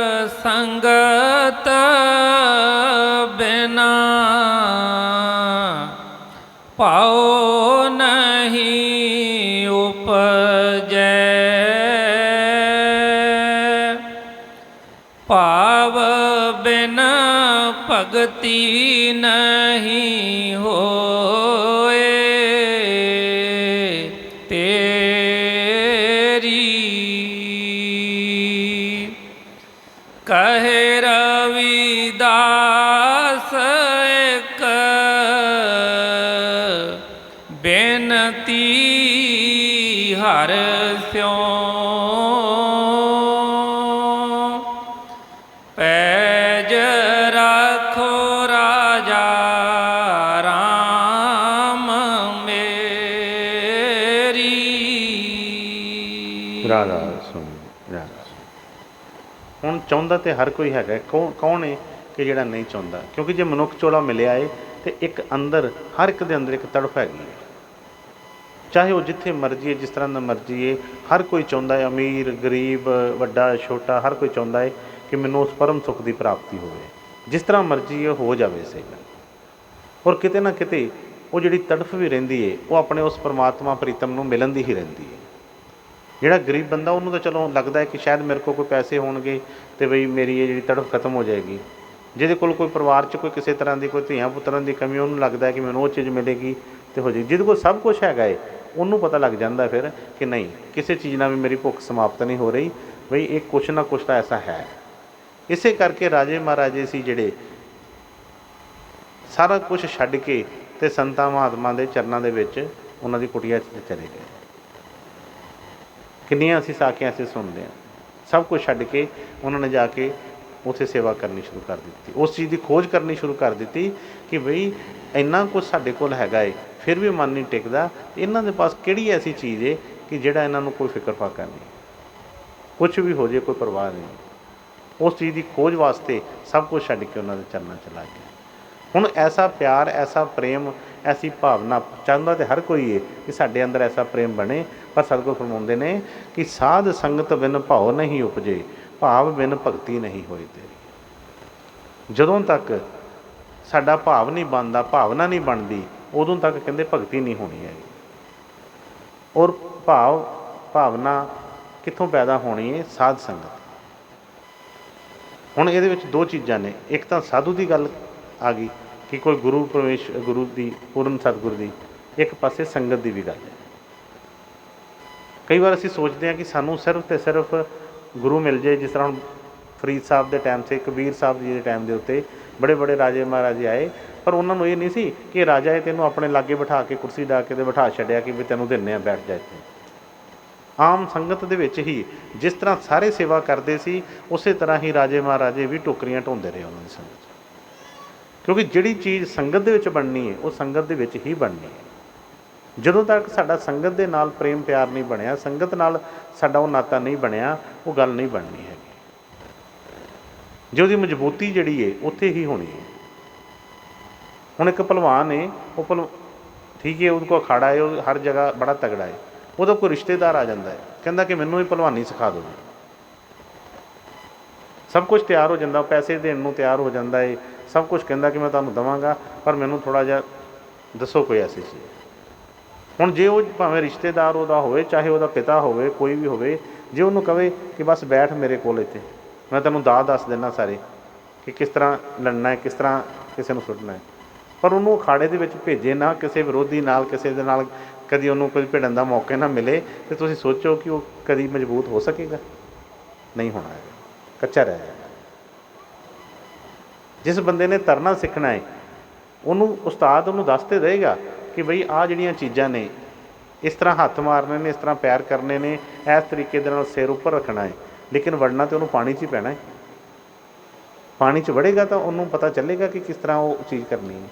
ਸੰਗਤ ਬਿਨਾ ਪਾਉ ਨਹੀਂ ਉਪਜੈ, बिन भगति नहीं होए तेरी। कहे रविदास एक बेनती हर स्यों, पैज रखो राजा राम मेरी। ਰਾਧਾ ਸੁਣੀ ਰਾਧਾ ਸੁਣੀ। ਹੁਣ ਚਾਹੁੰਦਾ ਤੇ ਹਰ ਕੋਈ ਹੈਗਾ, ਕੌਣ ਹੈ ਕਿ ਜਿਹੜਾ ਨਹੀਂ ਚਾਹੁੰਦਾ? ਕਿਉਂਕਿ ਜੇ ਮਨੁੱਖ ਚੋਲਾ ਮਿਲਿਆ ਏ ਤੇ ਇੱਕ ਅੰਦਰ, ਹਰ ਇੱਕ ਦੇ ਅੰਦਰ ਇੱਕ ਤੜਫ ਹੈਗੀ ਹੈ, ਚਾਹੇ ਉਹ ਜਿੱਥੇ ਮਰਜ਼ੀ ਹੈ, ਜਿਸ ਤਰ੍ਹਾਂ ਦਾ ਮਰਜ਼ੀ ਹੈ। ਹਰ ਕੋਈ ਚਾਹੁੰਦਾ ਹੈ, ਅਮੀਰ ਗਰੀਬ ਵੱਡਾ ਛੋਟਾ, ਹਰ ਕੋਈ ਚਾਹੁੰਦਾ ਹੈ ਕਿ ਮੈਨੂੰ ਉਸ ਪਰਮ ਸੁੱਖ ਦੀ ਪ੍ਰਾਪਤੀ ਹੋਵੇ। ਜਿਸ ਤਰ੍ਹਾਂ ਮਰਜ਼ੀ ਹੋ ਜਾਵੇ ਸਹੀ ਗੱਲ। ਔਰ ਕਿਤੇ ਨਾ ਕਿਤੇ ਉਹ ਜਿਹੜੀ ਤੜਫ ਵੀ ਰਹਿੰਦੀ ਹੈ, ਉਹ ਆਪਣੇ ਉਸ ਪਰਮਾਤਮਾ ਪ੍ਰੀਤਮ ਨੂੰ ਮਿਲਣ ਦੀ ਹੀ ਰਹਿੰਦੀ ਹੈ। ਜਿਹੜਾ ਗਰੀਬ ਬੰਦਾ, ਉਹਨੂੰ ਤਾਂ ਚਲੋ ਲੱਗਦਾ ਹੈ ਕਿ ਸ਼ਾਇਦ ਮੇਰੇ ਕੋਲ ਕੋਈ ਪੈਸੇ ਹੋਣਗੇ ਅਤੇ ਬਈ ਮੇਰੀ ਇਹ ਜਿਹੜੀ ਤੜਫ ਖਤਮ ਹੋ ਜਾਏਗੀ। ਜਿਹਦੇ ਕੋਲ ਕੋਈ ਪਰਿਵਾਰ 'ਚ ਕੋਈ ਕਿਸੇ ਤਰ੍ਹਾਂ ਦੀ ਕੋਈ ਧੀਆਂ ਪੁੱਤਰਾਂ ਦੀ ਕਮੀ, ਉਹਨੂੰ ਲੱਗਦਾ ਹੈ ਕਿ ਮੈਨੂੰ ਉਹ ਚੀਜ਼ ਮਿਲੇਗੀ ਅਤੇ ਹੋ ਜਾਏਗੀ। ਜਿਹਦੇ ਕੋਲ ਸਭ ਕੁਛ ਹੈਗਾ ਹੈ, ਉਹਨੂੰ ਪਤਾ ਲੱਗ ਜਾਂਦਾ ਫਿਰ ਕਿ ਨਹੀਂ, ਕਿਸੇ ਚੀਜ਼ ਨਾਲ ਵੀ ਮੇਰੀ ਭੁੱਖ ਸਮਾਪਤ ਨਹੀਂ ਹੋ ਰਹੀ, ਬਈ ਇਹ ਕੁਛ ਨਾ ਕੁਛ ਤਾਂ ਐਸਾ ਹੈ। ਇਸੇ ਕਰਕੇ ਰਾਜੇ ਮਹਾਰਾਜੇ ਸੀ ਜਿਹੜੇ ਸਾਰਾ ਕੁਛ ਛੱਡ ਕੇ ਅਤੇ ਸੰਤਾਂ ਮਹਾਤਮਾ ਦੇ ਚਰਨਾਂ ਦੇ ਵਿੱਚ ਉਹਨਾਂ ਦੀ ਕੁਟੀਆ 'ਚ ਚਲੇ ਗਏ। ਕਿੰਨੀਆਂ ਅਸੀਂ ਸਾਖੀਆਂ ਅਸੀਂ ਸੁਣਦੇ ਹਾਂ। ਸਭ ਕੁਛ ਛੱਡ ਕੇ ਉਹਨਾਂ ਨੇ ਜਾ ਕੇ ਉੱਥੇ ਸੇਵਾ ਕਰਨੀ ਸ਼ੁਰੂ ਕਰ ਦਿੱਤੀ, ਉਸ ਚੀਜ਼ ਦੀ ਖੋਜ ਕਰਨੀ ਸ਼ੁਰੂ ਕਰ ਦਿੱਤੀ ਕਿ ਬਈ ਇੰਨਾ ਕੁਛ ਸਾਡੇ ਕੋਲ ਹੈਗਾ ਏ, ਫਿਰ ਵੀ ਮਨ ਨਹੀਂ ਟਿਕਦਾ। ਇਹਨਾਂ ਦੇ ਪਾਸ ਕਿਹੜੀ ਐਸੀ ਚੀਜ਼ ਹੈ ਕਿ ਜਿਹੜਾ ਇਹਨਾਂ ਨੂੰ ਕੋਈ ਫਿਕਰ ਫਾਕਾ ਨਹੀਂ, ਕੁਛ ਵੀ ਹੋ ਜਾਏ ਕੋਈ ਪਰਵਾਹ ਨਹੀਂ। ਉਸ ਚੀਜ਼ ਦੀ ਖੋਜ ਵਾਸਤੇ ਸਭ ਕੁਛ ਛੱਡ ਕੇ ਉਹਨਾਂ ਦੇ ਚਰਨਾਂ 'ਚ ਲੱਗ ਗਏ। ਹੁਣ ਐਸਾ ਪਿਆਰ, ਐਸਾ ਪ੍ਰੇਮ, ਐਸੀ ਭਾਵਨਾ ਚਾਹੁੰਦਾ ਤਾਂ ਹਰ ਕੋਈ ਹੈ ਕਿ ਸਾਡੇ ਅੰਦਰ ਐਸਾ ਪ੍ਰੇਮ ਬਣੇ। ਪਰ ਸਤਿਗੁਰ ਫਰਮਾਉਂਦੇ ਨੇ ਕਿ ਸਾਧ ਸੰਗਤ ਬਿਨ ਭਾਉ ਨਹੀਂ ਉਪਜੇ, ਭਾਵ ਬਿਨ ਭਗਤੀ ਨਹੀਂ ਹੋਈ ਤੇਰੀ। ਜਦੋਂ ਤੱਕ ਸਾਡਾ ਭਾਵ ਨਹੀਂ ਬਣਦਾ, ਭਾਵਨਾ ਨਹੀਂ ਬਣਦੀ, ਉਦੋਂ ਤੱਕ ਕਹਿੰਦੇ ਭਗਤੀ ਨਹੀਂ ਹੋਣੀ ਹੈਗੀ। ਔਰ ਭਾਵਨਾ ਕਿੱਥੋਂ ਪੈਦਾ ਹੋਣੀ ਹੈ? ਸਾਧ ਸੰਗਤ। ਹੁਣ ਇਹਦੇ ਵਿੱਚ ਦੋ ਚੀਜ਼ਾਂ ਨੇ, ਇੱਕ ਤਾਂ ਸਾਧੂ ਦੀ ਗੱਲ ਆ ਗਈ ਕਿ ਕੋਈ ਗੁਰੂ ਦੀ, ਪੂਰਨ ਸਤਿਗੁਰ ਦੀ, ਇੱਕ ਪਾਸੇ ਸੰਗਤ ਦੀ ਵੀ ਗੱਲ ਹੈ। ਕਈ ਵਾਰ ਅਸੀਂ ਸੋਚਦੇ ਹਾਂ ਕਿ ਸਾਨੂੰ ਸਿਰਫ ਅਤੇ ਸਿਰਫ ਗੁਰੂ ਮਿਲ ਜਾਏ। ਜਿਸ ਤਰ੍ਹਾਂ ਹੁਣ ਫਰੀਦ ਸਾਹਿਬ ਦੇ ਟਾਈਮ 'ਤੇ, ਕਬੀਰ ਸਾਹਿਬ ਜੀ ਦੇ ਟਾਈਮ ਦੇ ਉੱਤੇ ਬੜੇ ਬੜੇ ਰਾਜੇ ਮਹਾਰਾਜੇ ਆਏ, ਪਰ ਉਹਨਾਂ ਨੂੰ ਇਹ ਨਹੀਂ ਸੀ ਕਿ ਰਾਜਾ ਹੈ ਤੈਨੂੰ ਆਪਣੇ ਲਾਗੇ ਬਿਠਾ ਕੇ ਕੁਰਸੀ ਡਾ ਕੇ ਤੇ ਬਿਠਾ ਛੱਡਿਆ ਕਿ ਵੀ ਤੈਨੂੰ ਦਿੰਦੇ ਹਾਂ, ਬੈਠ ਜਾ ਇੱਥੇ। ਆਮ ਸੰਗਤ ਦੇ ਵਿੱਚ ਹੀ ਜਿਸ ਤਰ੍ਹਾਂ ਸਾਰੇ ਸੇਵਾ ਕਰਦੇ ਸੀ, ਉਸੇ ਤਰ੍ਹਾਂ ਹੀ ਰਾਜੇ ਮਹਾਰਾਜੇ ਵੀ ਟੋਕਰੀਆਂ ਢੋਂਦੇ ਰਹੇ ਉਹਨਾਂ ਦੀ ਸੰਗਤ 'ਚ। ਕਿਉਂਕਿ ਜਿਹੜੀ ਚੀਜ਼ ਸੰਗਤ ਦੇ ਵਿੱਚ ਬਣਨੀ ਹੈ, ਉਹ ਸੰਗਤ ਦੇ ਵਿੱਚ ਹੀ ਬਣਨੀ ਹੈ। ਜਦੋਂ ਤੱਕ ਸਾਡਾ ਸੰਗਤ ਦੇ ਨਾਲ ਪ੍ਰੇਮ ਪਿਆਰ ਨਹੀਂ ਬਣਿਆ, ਸੰਗਤ ਨਾਲ ਸਾਡਾ ਉਹ ਨਾਤਾ ਨਹੀਂ ਬਣਿਆ, ਉਹ ਗੱਲ ਨਹੀਂ ਬਣਨੀ ਹੈਗੀ। ਜੇ ਉਹਦੀ ਮਜ਼ਬੂਤੀ ਜਿਹੜੀ ਹੈ ਉੱਥੇ ਹੀ ਹੋਣੀ ਹੈ। ਹੁਣ ਇੱਕ ਭਲਵਾਨ ਹੈ, ਉਹ ਠੀਕ ਹੈ, ਉਹਦੇ ਕੋਲ ਅਖਾੜਾ ਹੈ, ਉਹ ਹਰ ਜਗ੍ਹਾ ਬੜਾ ਤਗੜਾ ਹੈ। ਉਹਦਾ ਕੋਈ ਰਿਸ਼ਤੇਦਾਰ ਆ ਜਾਂਦਾ ਹੈ, ਕਹਿੰਦਾ ਕਿ ਮੈਨੂੰ ਵੀ ਭਲਵਾਨੀ ਸਿਖਾ ਦਿਓ। ਸਭ ਕੁਛ ਤਿਆਰ ਹੋ ਜਾਂਦਾ, ਪੈਸੇ ਦੇਣ ਨੂੰ ਤਿਆਰ ਹੋ ਜਾਂਦਾ ਹੈ, ਸਭ ਕੁਛ ਕਹਿੰਦਾ ਕਿ ਮੈਂ ਤੁਹਾਨੂੰ ਦੇਵਾਂਗਾ, ਪਰ ਮੈਨੂੰ ਥੋੜ੍ਹਾ ਜਿਹਾ ਦੱਸੋ ਕੋਈ ਐਸੀ ਚੀਜ਼। ਹੁਣ ਜੇ ਉਹ ਭਾਵੇਂ ਰਿਸ਼ਤੇਦਾਰ ਉਹਦਾ ਹੋਵੇ, ਚਾਹੇ ਉਹਦਾ ਪਿਤਾ ਹੋਵੇ, ਕੋਈ ਵੀ ਹੋਵੇ, ਜੇ ਉਹਨੂੰ ਕਹੇ ਕਿ ਬਸ ਬੈਠ ਮੇਰੇ ਕੋਲ ਇੱਥੇ, ਮੈਂ ਤੈਨੂੰ ਦੱਸ ਦਿੰਦਾ ਸਾਰੇ ਕਿ ਕਿਸ ਤਰ੍ਹਾਂ ਲੜਨਾ ਹੈ, ਕਿਸ ਤਰ੍ਹਾਂ ਕਿਸੇ ਨੂੰ ਸੁੱਟਣਾ ਹੈ, ਪਰ ਉਹਨੂੰ ਅਖਾੜੇ ਦੇ ਵਿੱਚ ਭੇਜੇ ਨਾ, ਕਿਸੇ ਵਿਰੋਧੀ ਨਾਲ, ਕਿਸੇ ਦੇ ਨਾਲ ਕਦੀ ਉਹਨੂੰ ਕੋਈ ਭਿੜਨ ਦਾ ਮੌਕਾ ਨਾ ਮਿਲੇ, ਅਤੇ ਤੁਸੀਂ ਸੋਚੋ ਕਿ ਉਹ ਕਦੀ ਮਜ਼ਬੂਤ ਹੋ ਸਕੇਗਾ? ਨਹੀਂ ਹੋਣਾ ਹੈਗਾ, ਕੱਚਾ ਰਹਿ ਜਾਏਗਾ। ਜਿਸ ਬੰਦੇ ਨੇ ਤਰਨਾ ਸਿੱਖਣਾ ਹੈ, ਉਹਨੂੰ ਉਸਤਾਦ ਉਹਨੂੰ ਦੱਸ ਤੇ ਦੇਵੇਗਾ ਕਿ ਬਈ ਆਹ ਜਿਹੜੀਆਂ ਚੀਜ਼ਾਂ ਨੇ, ਇਸ ਤਰ੍ਹਾਂ ਹੱਥ ਮਾਰਨੇ ਨੇ, ਇਸ ਤਰ੍ਹਾਂ ਪੈਰ ਕਰਨੇ ਨੇ, ਇਸ ਤਰੀਕੇ ਦੇ ਨਾਲ ਸਿਰ ਉੱਪਰ ਰੱਖਣਾ ਹੈ, ਲੇਕਿਨ ਵੜਨਾ ਤਾਂ ਉਹਨੂੰ ਪਾਣੀ 'ਚ ਹੀ ਪੈਣਾ ਹੈ। ਪਾਣੀ 'ਚ ਵੜੇਗਾ ਤਾਂ ਉਹਨੂੰ ਪਤਾ ਚੱਲੇਗਾ ਕਿ ਕਿਸ ਤਰ੍ਹਾਂ ਉਹ ਚੀਜ਼ ਕਰਨੀ ਹੈ।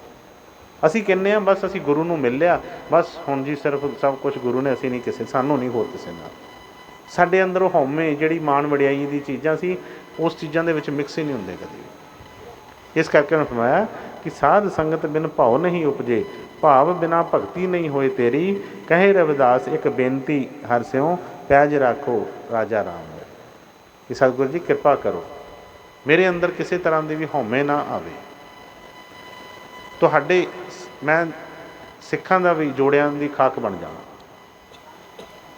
ਅਸੀਂ ਕਹਿੰਦੇ ਹਾਂ ਬਸ ਅਸੀਂ ਗੁਰੂ ਨੂੰ ਮਿਲ ਲਿਆ, ਬਸ ਹੁਣ ਜੀ ਸਿਰਫ ਸਭ ਕੁਛ ਗੁਰੂ ਨੇ, ਅਸੀਂ ਨਹੀਂ ਕਿਸੇ, ਸਾਨੂੰ ਨਹੀਂ ਹੋਰ ਕਿਸੇ ਨਾਲ। ਸਾਡੇ ਅੰਦਰ ਉਹ ਹਉਮੈ, ਜਿਹੜੀ ਮਾਣ ਵਡਿਆਈ ਦੀ ਚੀਜ਼ਾਂ ਸੀ, ਉਸ ਚੀਜ਼ਾਂ ਦੇ ਵਿੱਚ ਮਿਕਸ ਹੀ ਨਹੀਂ ਹੁੰਦੇ ਕਦੇ। ਇਸ ਕਰਕੇ ਉਹਨੇ ਫਰਮਾਇਆ ਕਿ ਸਾਧ ਸੰਗਤ ਬਿਨ ਭਾਉ ਨਹੀਂ ਉਪਜੇ, ਭਾਵ ਬਿਨਾ ਭਗਤੀ ਨਹੀਂ ਹੋਏ ਤੇਰੀ। ਕਹੇ ਰਵਿਦਾਸ ਇੱਕ ਬੇਨਤੀ ਹਰ ਸਿਉ, ਪੈਜ ਰੱਖੋ ਰਾਜਾ ਰਾਮ। ਕਿ ਸਤਿਗੁਰੂ ਜੀ ਕਿਰਪਾ ਕਰੋ, ਮੇਰੇ ਅੰਦਰ ਕਿਸੇ ਤਰ੍ਹਾਂ ਦੀ ਵੀ ਹਉਮੈ ਨਾ ਆਵੇ। ਤੁਹਾਡੇ ਮੈਂ ਸਿੱਖਾਂ ਦਾ ਵੀ ਜੋੜਿਆਂ ਦੀ ਖਾਕ ਬਣ ਜਾਵਾਂ,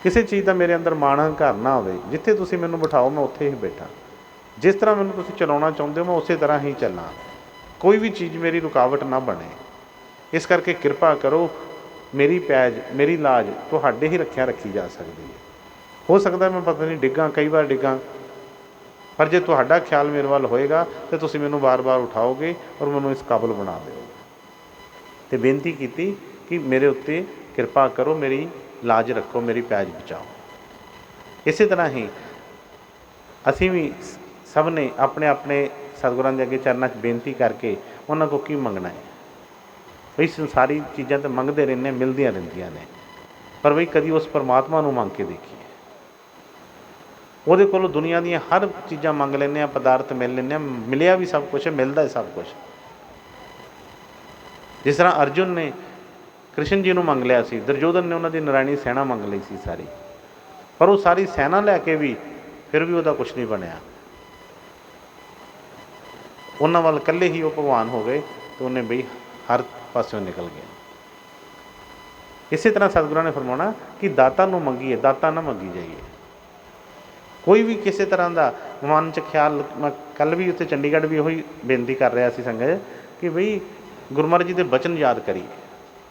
ਕਿਸੇ ਚੀਜ਼ ਦਾ ਮੇਰੇ ਅੰਦਰ ਮਾਣ ਹੰਕਾਰ ਨਾ ਹੋਵੇ। ਜਿੱਥੇ ਤੁਸੀਂ ਮੈਨੂੰ ਬਿਠਾਓ ਮੈਂ ਉੱਥੇ ਹੀ ਬੈਠਾ। जिस तरह मैनूं तुसीं चलाउणा चाहुंदे हो मैं उस तरह ही चलां, कोई भी चीज़ मेरी रुकावट ना बने। इस करके कृपा करो, मेरी पैज मेरी लाज तुहाडे ही रखिया रखी जा सकती है। हो सकता मैं पता नहीं डिग्गां, कई बार डिग्गां, पर जे तुहाडा ख्याल मेरे वाल होएगा तो तुसीं मैनूं बार बार उठाओगे और मैनूं इस काबल बना दिओगे। तो बेनती की कि मेरे उत्ते कृपा करो, मेरी लाज रखो, मेरी पैज बचाओ। इस तरह ही असी भी सब ने अपने अपने सतगुरां दे अगे चरणों च बेनती करके उन्हां को की मंगना है। बई संसारी चीज़ां तो मंगते रहने, मिलदियां रहिंदियां ने, पर बई कभी उस परमात्मा नूं मंग के देखिए। ਉਹਦੇ ਕੋਲੋਂ दुनिया ਦੀਆਂ हर चीज़ां मंग लैंदे, पदार्थ मिल लैंदे, मिलिया भी सब कुछ, मिलता है सब कुछ। जिस तरह अर्जुन ने कृष्ण जी नूं मंग लिया सी, दुर्योधन ने उन्होंने नारायणी सैना मंग ली सी सारी, पर वो सारी सैना लैके भी फिर भी वह कुछ नहीं बनया। उन्होंने वाल कल्ले ही वो भगवान हो गए, तो उन्हें बई हर पासों निकल गया। इस तरह सतगुरां ने फरमाना कि दाता नूं मंगीए, दाता ना मंगी जाइए। कोई भी किसी तरह का मन च ख्याल, मैं कल भी उत्थे चंडीगढ़ भी वही बेनती कर रहा सी संगत कि बई गुरु महाराज जी के बचन याद करिए,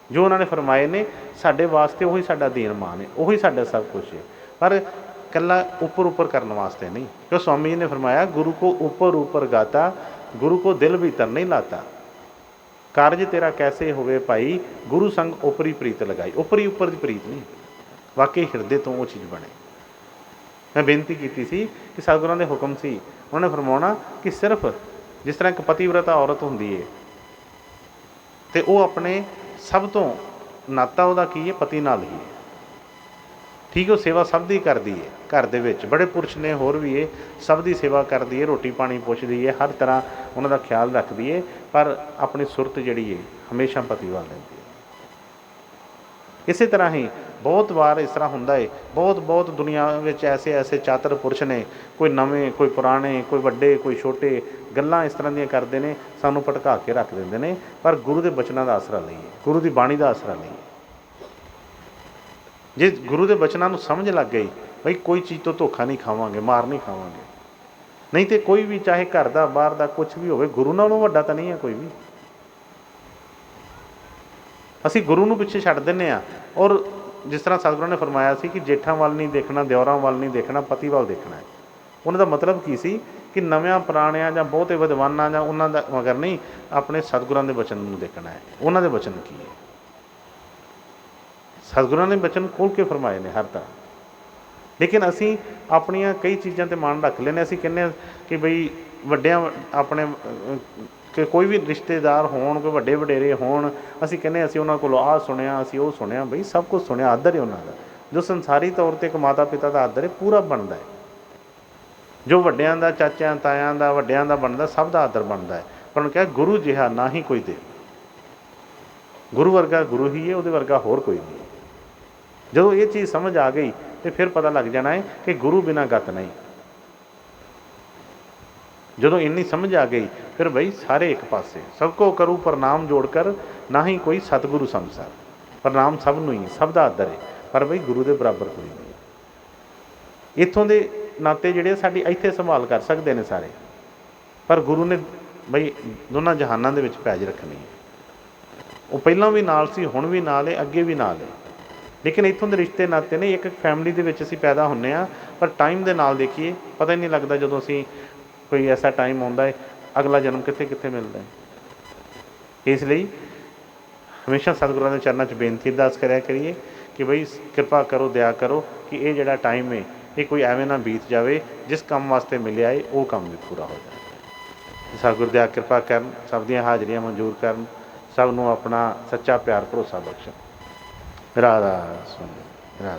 जो उन्होंने फरमाए ने साडे वास्ते वही साडा दीन मान है, वही साडा सब कुछ है, पर कला उपर उपर करने वास्ते नहीं। क्यों स्वामी जी ने फरमाया गुरु को ऊपर ऊपर गाता, गुरु को दिल भीतर नहीं लाता। कारज तेरा कैसे होवे भाई, गुरु संग उपरी प्रीत लगाई। उपरी उपर की प्रीत नहीं, वाकई हिरदे तो वो चीज़ बने। मैं बेनती की सी कि सतगुरां दे हुक्म सी, उन्होंने फरमाना कि सिर्फ जिस तरह एक पतिव्रता औरत होंदी है तो वो अपने सब तो नाता वह की है पति नाल ही है, ठीक है। वो सेवा सब दी करती है, घर दे विच बड़े पुरुष ने होर भी है, सब दी सेवा करती है, रोटी पानी पुछदी है, हर तरह उन्हों का ख्याल रखती है, पर अपनी सुरत जिहड़ी है हमेशा पति वाल लैंदी है। इस तरह ही बहुत बार इस तरह होंदा है, बहुत दुनिया में ऐसे ऐसे चातर पुरुष ने, कोई नवे कोई पुराने, कोई वड्डे कोई छोटे, गल्लां इस तरह दी करते हैं, सानू भटका के रख देंगे ने, पर गुरु के बचनों का आसरा लईए, गुरु की बाणी का आसरा लईए। जे गुरु के बचनों समझ लग गई बई कोई चीज़ तो धोखा नहीं खावांगे, मार नहीं खावांगे, नहीं तो कोई भी चाहे घर का बाहर का कुछ भी हो, गुरु नालों वड्डा तो नहीं है कोई भी। असी गुरु नूं पिछे छड्ड दिंदे आ। और जिस तरह सतगुरां ने फरमाया सी कि जेठां वाल नहीं देखना, दिओरां वाल नहीं देखना, पति वाल देखना है। उन्हों का मतलब की सी कि नव्यां पुराणियां जां बहुते विद्वानां जां उन्हां दा मगर नहीं, अपने सतगुरां दे वचन नूं देखना है। उन्हां दे वचन की है, सतगुरां ने वचन खोल के फरमाए ने हर तरह। लेकिन असी अपनियां कई चीज़ां ते मान रख लेने, असी कहने कि बई वड्डियां अपने कि कोई भी रिश्तेदार होण, कोई वड्डे वडेरे होण, असी कहने असी उन्हां कोलों आ सुनिया, असी वो सुनिया, बई सब कुछ सुनिया, आदर है उन्हां दा। जो संसारी तौर पर एक माता पिता का आदर है पूरा बनता है, जो वड्डियां दा, चाचियां तायां दा, वड्डियां दा बनता, सब का आदर बनता है। पर उन्होंने कहा गुरु जिहा ना ही कोई दे, गुरु वर्गा गुरु ही है, वो वर्गा होर कोई नहीं। जो ये चीज़ समझ आ गई तो फिर पता लग जाना है कि गुरु बिना गत नहीं। जो इन्नी समझ आ गई फिर बई सारे एक पासे, सबको करूँ प्रणाम जोड़कर, ना ही कोई सतगुरु संसार। प्रणाम सब नूं ही, सब का आदर है, पर बई गुरु के बराबर कोई नहीं। इत्थों के नाते जिहड़े साडी इत्थे संभाल कर सकते हैं सारे, पर गुरु ने बई दोनों जहानों के विच पैज रखनी है। वो पहलों भी नाल सी, हुण भी नाल है, अगे भी नाल है। लेकिन इत्थों के रिश्ते नाते ने एक फैमिली के विच असीं पैदा हुंदे आ, पर टाइम के नाल देखिए पता ही नहीं लगता जदों असीं कोई ऐसा टाइम आता है अगला जन्म कित्थे कित्थे मिलता है। इसलिए हमेशा सतगुरां दे चरणों च बेनती अरदास करया करिए कि बई कृपा करो, दया करो कि ये जिहड़ा टाइम है ये कोई एवें ना बीत जाए, जिस काम वास्ते मिलिया है वो काम भी पूरा हो जाए। सतगुर दया कृपा करन, सब दीयां हाजरियां मंजूर करन, सब नूं अपना सच्चा प्यार भरोसा बख्शण। राधा स्वामी।